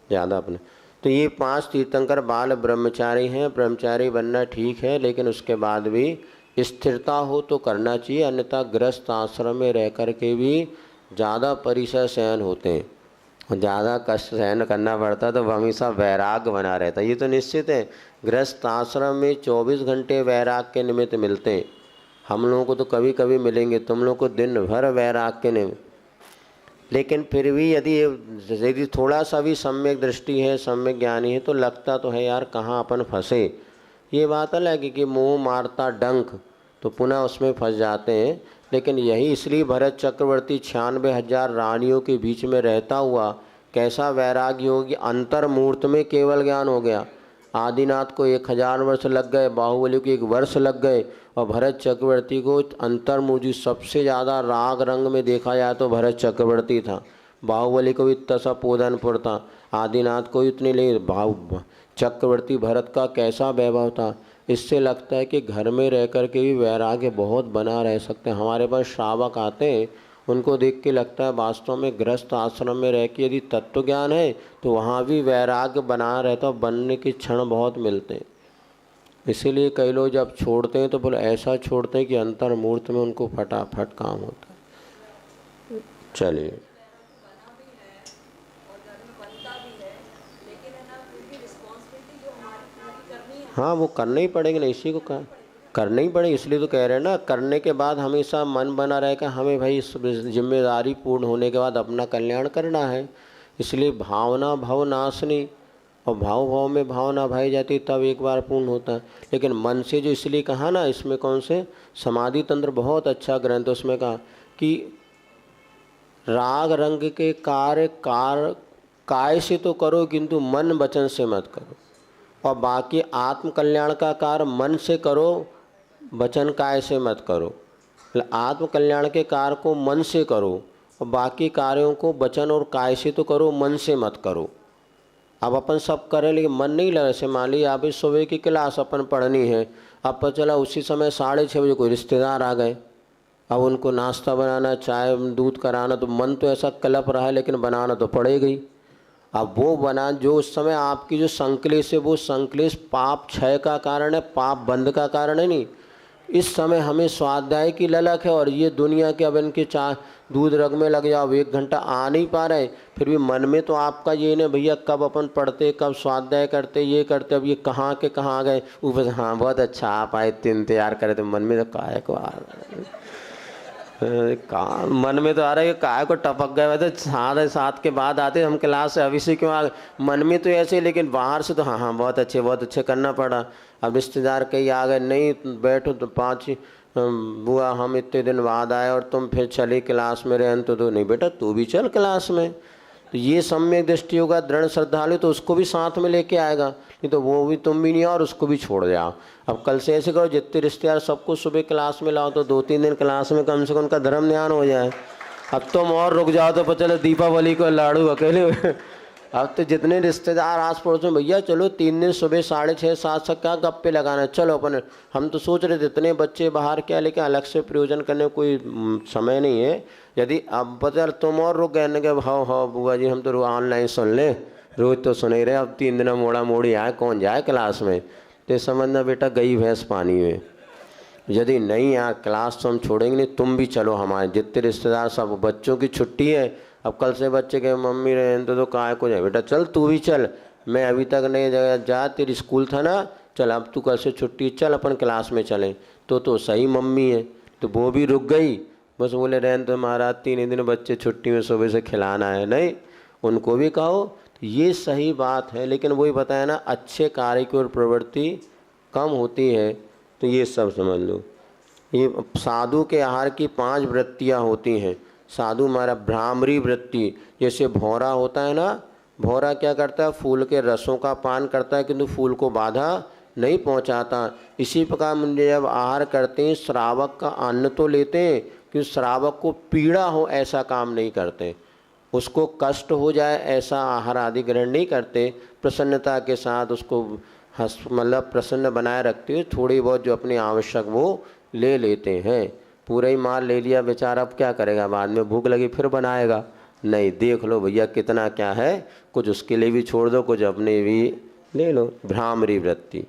ज़्यादा अपने। तो ये 5 तीर्थंकर बाल ब्रह्मचारी हैं। ब्रह्मचारी बनना ठीक है, लेकिन उसके बाद भी स्थिरता हो तो करना चाहिए, अन्यथा गृहस्थ आश्रम में रह कर के भी ज़्यादा परिसर सहन होते हैं, ज़्यादा कष्ट सहन करना पड़ता, तो हमेशा वैराग्य बना रहता। ये तो निश्चित है, गृहस्थ आश्रम में 24 घंटे वैराग्य के निमित्त मिलते हैं। हम लोगों को तो कभी कभी मिलेंगे, तुम लोग को दिन भर वैराग्य के निमित्त। लेकिन फिर भी यदि थोड़ा सा भी सम्यक दृष्टि है, सम्यक ज्ञानी है, तो लगता तो है यार कहाँ अपन फंसे। ये बात अलग है कि मुँह मारता डंक, तो पुनः उसमें फंस जाते हैं। लेकिन यही इसलिए भरत चक्रवर्ती 96,000 रानियों के बीच में रहता हुआ कैसा वैराग्य होगी, अंतर्मूर्त में केवल ज्ञान हो गया। आदिनाथ को 1000 वर्ष लग गए, बाहुबली को 1 वर्ष लग गए, और भरत चक्रवर्ती को अंतर्मुझी सबसे ज़्यादा राग रंग में देखा जाए तो भरत चक्रवर्ती था। बाहुबली को भी इतना सा पोधनपुर था, आदिनाथ को इतने ले चक्रवर्ती भरत का कैसा वैभव था। इससे लगता है कि घर में रह कर के भी वैराग्य बहुत बना रह सकते हैं। हमारे पास श्रावक आते हैं, उनको देख के लगता है वास्तव में गृहस्थ आश्रम में रह के यदि तत्व ज्ञान है तो वहाँ भी वैराग्य बना रहता, बनने के क्षण बहुत मिलते हैं। इसीलिए कई लोग जब छोड़ते हैं तो बोले ऐसा छोड़ते हैं कि अंतर्मूर्त में उनको फटाफट काम होता है। चलिए, हाँ वो करना ही पड़ेगा ना, इसी को करना ही पड़ेगा। इसलिए तो कह रहे हैं ना, करने के बाद हमेशा मन बना रहेगा हमें भाई जिम्मेदारी पूर्ण होने के बाद अपना कल्याण करना है। इसलिए भावना भव नाशनी, और भाव में भावना भाई जाती तब एक बार पूर्ण होता है। लेकिन मन से जो, इसलिए कहा ना, इसमें कौन से समाधि तंत्र बहुत अच्छा ग्रंथ, उसमें कहा कि राग रंग के कार्य काय से तो करो किंतु मन वचन से मत करो, और बाकी आत्म कल्याण का कार्य मन से करो, वचन काय से मत करो। आत्म कल्याण के कार्य को मन से करो और बाकी कार्यों को वचन और काय से तो करो, मन से मत करो। अब अपन सब करें लेकिन मन नहीं लगे। जैसे मान लीजिए आप इस सुबह की क्लास अपन पढ़नी है, अब पता चला उसी समय 6:30 बजे कोई रिश्तेदार आ गए, अब उनको नाश्ता बनाना, चाय दूध कराना, तो मन तो ऐसा कलप रहा है लेकिन बनाना तो पड़ेगा ही। अब वो बना जो उस समय आपकी जो संक्लेश है, वो संक्लेश पाप क्षय का कारण है, पाप बंध का कारण है नहीं। इस समय हमें स्वाध्याय की ललक है और ये दुनिया के, अब इनके दूध रग में लग जाओ, 1 घंटा आ नहीं पा रहे, फिर भी मन में तो आपका ये नहीं भैया कब अपन पढ़ते, कब स्वाध्याय करते, ये करते, अब ये कहाँ के कहाँ गए। ऊपर हाँ बहुत अच्छा आप आए, इतने इंतजार करे, तो मन में तो काय को आ मन में तो आ रहा है काय को टपक गए। वैसे 7:30 के बाद आते हम क्लास से, अभी से क्यों आ गए, मन में तो ऐसे, लेकिन बाहर से तो हाँ बहुत अच्छे करना पड़ा। अब रिश्तेदार कहीं आ गए, नहीं बैठो तो 5 बुआ हम इतने दिन बाद आए और तुम फिर चली क्लास में रहे, तो नहीं बेटा तू भी चल क्लास में। तो ये सम्यक दृष्टि होगा, दृढ़ श्रद्धालु तो उसको भी साथ में लेके आएगा, नहीं तो वो भी तुम भी नहीं और उसको भी छोड़ जाओ। अब कल से ऐसे करो, जितने रिश्तेदार सबको सुबह क्लास में लाओ, तो 2-3 दिन क्लास में कम से कम उनका धर्म ध्यान हो जाए। अब तुम और रुक जाओ तो पता चले दीपावली को लाड़ू अकेले। अब तो जितने रिश्तेदार आस पड़ोस में, भैया चलो 3 दिन सुबह 6:30-7 तक क्या गप्पे लगाना, चलो अपन। हम तो सोच रहे थे इतने बच्चे बाहर क्या, लेकिन अलग से प्रयोजन करने कोई समय नहीं है। यदि अब पता तुम और रुक गए कि हाँ बुआ जी हम तो ऑनलाइन सुन ले, रोज़ तो सुन ही रहे, अब 3 दिन मोड़ा मोड़ी आए, कौन जाए क्लास में। तो समझना बेटा गई भैंस पानी में। यदि नहीं यार क्लास तो हम छोड़ेंगे नहीं, तुम भी चलो, हमारे जितने रिश्तेदार सब, बच्चों की छुट्टी है, अब कल से बच्चे कहे मम्मी रहने तो काय को जाए, बेटा चल तू भी चल, मैं अभी तक नहीं जा, तेरी स्कूल था ना, चल अब तू कल से छुट्टी, चल अपन क्लास में चलें। तो सही मम्मी है, तो वो भी रुक गई, बस बोले रहने तो महाराज 3 दिन बच्चे छुट्टी में सुबह से खिलाना है, नहीं उनको भी कहो। तो ये सही बात है, लेकिन वही बताया ना, अच्छे कार्य की ओर प्रवृत्ति कम होती है, तो ये सब समझ लो। ये साधु के आहार की 5 वृत्तियाँ होती हैं। साधु हमारा भ्रामरी वृत्ति, जैसे भौरा होता है ना, भौरा क्या करता है, फूल के रसों का पान करता है किंतु फूल को बाधा नहीं पहुंचाता। इसी प्रकार मुझे जब आहार करते हैं, श्रावक का अन्न तो लेते हैं कि श्रावक को पीड़ा हो ऐसा काम नहीं करते, उसको कष्ट हो जाए ऐसा आहार आदि ग्रहण नहीं करते, प्रसन्नता के साथ उसको मतलब प्रसन्न बनाए रखते हुए थोड़ी बहुत जो अपनी आवश्यक वो ले लेते हैं। पूरा ही माल ले लिया बेचारा, अब क्या करेगा, बाद में भूख लगी फिर बनाएगा, नहीं देख लो भैया कितना क्या है, कुछ उसके लिए भी छोड़ दो, कुछ अपने भी ले लो, भ्रामरी वृत्ति।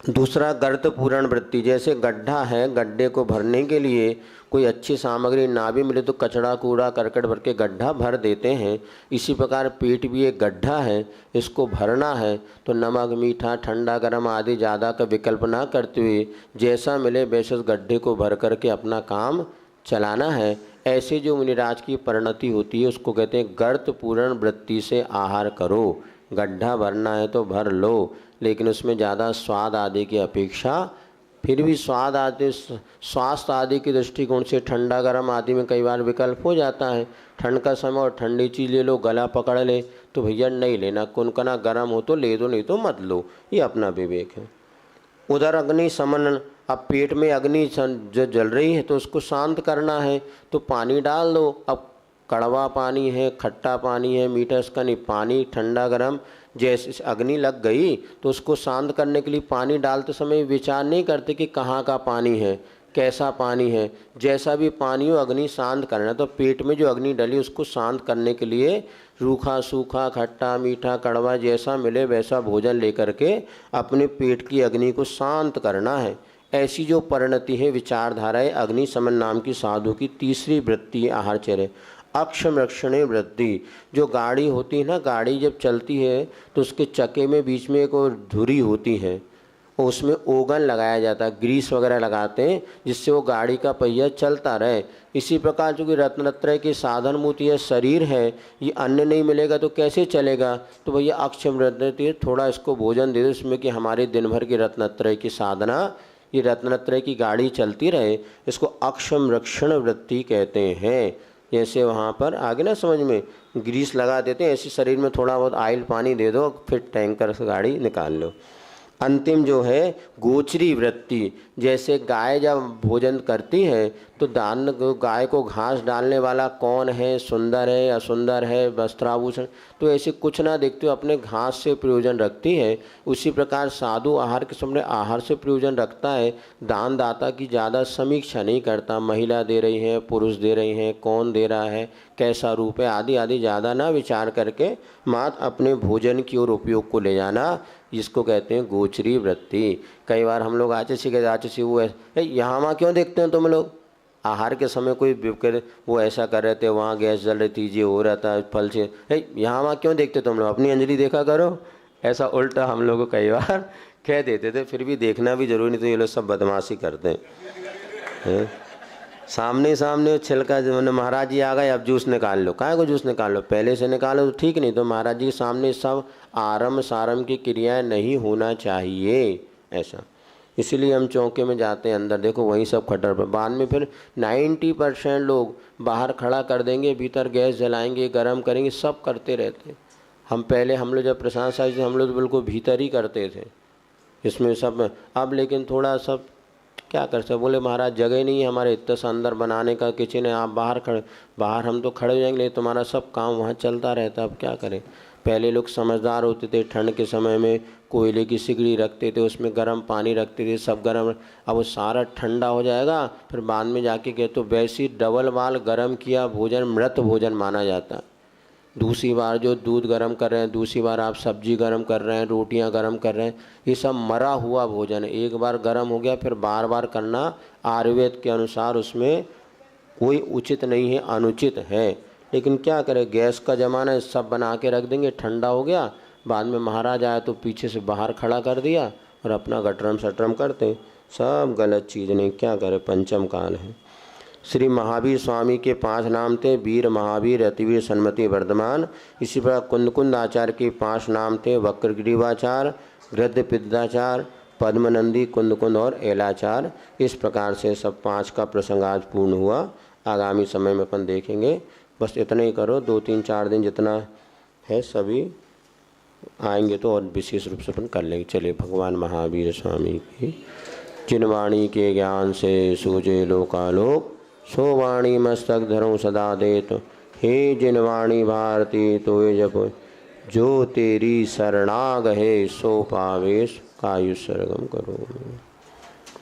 दूसरा गर्त पूरण वृत्ति, जैसे गड्ढा है, गड्ढे को भरने के लिए कोई अच्छी सामग्री ना भी मिले तो कचड़ा कूड़ा करकट भर के गड्ढा भर देते हैं। इसी प्रकार पेट भी एक गड्ढा है, इसको भरना है तो नमक मीठा ठंडा गर्म आदि ज़्यादा का विकल्प ना करते हुए जैसा मिले वैसे उस गड्ढे को भर करके अपना काम चलाना है। ऐसे जो मुनिराज की परिणति होती है उसको कहते हैं गर्त पूरण वृत्ति से आहार करो। गड्ढा भरना है तो भर लो, लेकिन उसमें ज़्यादा स्वाद आदि की अपेक्षा, फिर भी स्वाद आदि स्वास्थ्य आदि की दृष्टिकोण से ठंडा गर्म आदि में कई बार विकल्प हो जाता है। ठंड का समय और ठंडी चीज़ ले लो, गला पकड़ ले तो भैया नहीं लेना, कुनकना गर्म हो तो ले दो, नहीं तो मत लो, ये अपना विवेक है। उधर अग्नि समन, अब पेट में अग्नि जो जल रही है तो उसको शांत करना है तो पानी डाल दो। अब कड़वा पानी है, खट्टा पानी है, मीठा, इसका नहीं, पानी ठंडा गर्म, जैसे अग्नि लग गई तो उसको शांत करने के लिए पानी डालते समय विचार नहीं करते कि कहाँ का पानी है, कैसा पानी है, जैसा भी पानी हो अग्नि शांत करना। तो पेट में जो अग्नि डली उसको शांत करने के लिए रूखा सूखा खट्टा मीठा कड़वा जैसा मिले वैसा भोजन लेकर के अपने पेट की अग्नि को शांत करना है। ऐसी जो परिणति है विचारधारा है अग्नि समन नाम की साधु की तीसरी वृत्ति है आहारचर्य। अक्षम रक्षणे वृद्धि, जो गाड़ी होती है ना, गाड़ी जब चलती है तो उसके चक्के में बीच में एक और धुरी होती है, उसमें ओगन लगाया जाता है, ग्रीस वगैरह लगाते हैं जिससे वो गाड़ी का पहिया चलता रहे। इसी प्रकार जो कि रत्नत्रय की साधन मूर्ति है, शरीर है, ये अन्न नहीं मिलेगा तो कैसे चलेगा, तो भैया अक्षम वृद्धि, थोड़ा इसको भोजन दे दो इसमें कि हमारे दिन भर की रत्नत्रय की साधना, ये रत्नत्रय की गाड़ी चलती रहे, इसको अक्षम रक्षण वृत्ति कहते हैं। जैसे वहाँ पर आगे ना समझ में ग्रीस लगा देते हैं, ऐसे शरीर में थोड़ा बहुत ऑयल पानी दे दो, फिर टैंकर से गाड़ी निकाल लो। अंतिम जो है गोचरी वृत्ति, जैसे गाय जब भोजन करती है तो दान गाय को घास डालने वाला कौन है, सुंदर है असुंदर है, वस्त्राभूषण, तो ऐसे कुछ ना देखते हुए अपने घास से प्रयोजन रखती है। उसी प्रकार साधु आहार के सामने आहार से प्रयोजन रखता है, दान दाता की ज़्यादा समीक्षा नहीं करता, महिला दे रही है पुरुष दे रहे हैं, कौन दे रहा है, कैसा रूप है आदि आदि ज़्यादा ना विचार करके मात्र अपने भोजन की ओर उपयोग को ले जाना, जिसको कहते हैं गोचरी वृत्ति। कई बार हम लोग आचसी वो यहाँ वहाँ क्यों देखते हैं तुम लोग, आहार के समय कोई वो ऐसा कर रहे थे, वहाँ गैस जल रही थी, ये हो रहा था फल से, यहाँ वहाँ क्यों देखते तुम लोग, अपनी अंजलि देखा करो। ऐसा उल्टा हम लोग को कई बार कह देते थे, फिर भी देखना भी जरूरी नहीं, तो ये लोग सब बदमाशी करते हैं। सामने सामने छिलका जो महाराज जी आ गए, अब जूस निकाल लो, काहे को जूस निकाल लो, पहले से निकालो तो ठीक, नहीं तो महाराज जी के सामने सब आरम सारम की क्रियाएं नहीं होना चाहिए ऐसा। इसीलिए हम चौके में जाते हैं अंदर, देखो वहीं सब खटर पर, बाद में फिर 90% लोग बाहर खड़ा कर देंगे, भीतर गैस जलाएंगे, गर्म करेंगे, सब करते रहते। हम लोग जब प्रशांत साहब से हम लोग तो बिल्कुल भीतर ही करते थे इसमें सब। अब लेकिन थोड़ा सब क्या कर सकते, बोले महाराज जगह नहीं है हमारे इतना सा अंदर बनाने का, किचन है, आप बाहर हम तो खड़े हो जाएंगे, तुम्हारा सब काम वहाँ चलता रहता, अब क्या करें। पहले लोग समझदार होते थे, ठंड के समय में कोयले की सिगड़ी रखते थे, उसमें गर्म पानी रखते थे, सब गर्म, अब वो सारा ठंडा हो जाएगा, फिर बाद में जाके कहे तो वैसी डबल बाल गर्म किया भोजन मृत भोजन माना जाता। दूसरी बार जो दूध गर्म कर रहे हैं, दूसरी बार आप सब्जी गर्म कर रहे हैं, रोटियां गर्म कर रहे हैं, ये सब मरा हुआ भोजन है। एक बार गर्म हो गया फिर बार बार करना आयुर्वेद के अनुसार उसमें कोई उचित नहीं है, अनुचित है। लेकिन क्या करें, गैस का ज़माना है, सब बना के रख देंगे, ठंडा हो गया, बाद में महाराज आया तो पीछे से बाहर खड़ा कर दिया और अपना गटरम सटरम करते। सब गलत चीज़, नहीं क्या करें, पंचम काल है। श्री महावीर स्वामी के 5 नाम थे, वीर, महावीर, अतिवीर, सन्मति, वर्धमान। इसी प्रकार कुंद आचार्य के 5 नाम थे, वक्रग्रीवाचार्य, गृध्र पिद्धाचार्य, पद्मनंदी, कुंद और एलाचार्य। इस प्रकार से सब 5 का प्रसंग आज पूर्ण हुआ। आगामी समय में अपन देखेंगे। बस इतना ही करो, 2-3-4 दिन जितना है सभी आएंगे तो और विशेष रूप से अपन कर लेंगे। चलिए, भगवान महावीर स्वामी की जिन वाणी के ज्ञान से सूझे लोकालोक, सो वाणी मस्तक धरो सदा देत। हे जिन वाणी भारती तोय जप, जो तेरी शरणागहे सो पावेश कायु सरगम करो।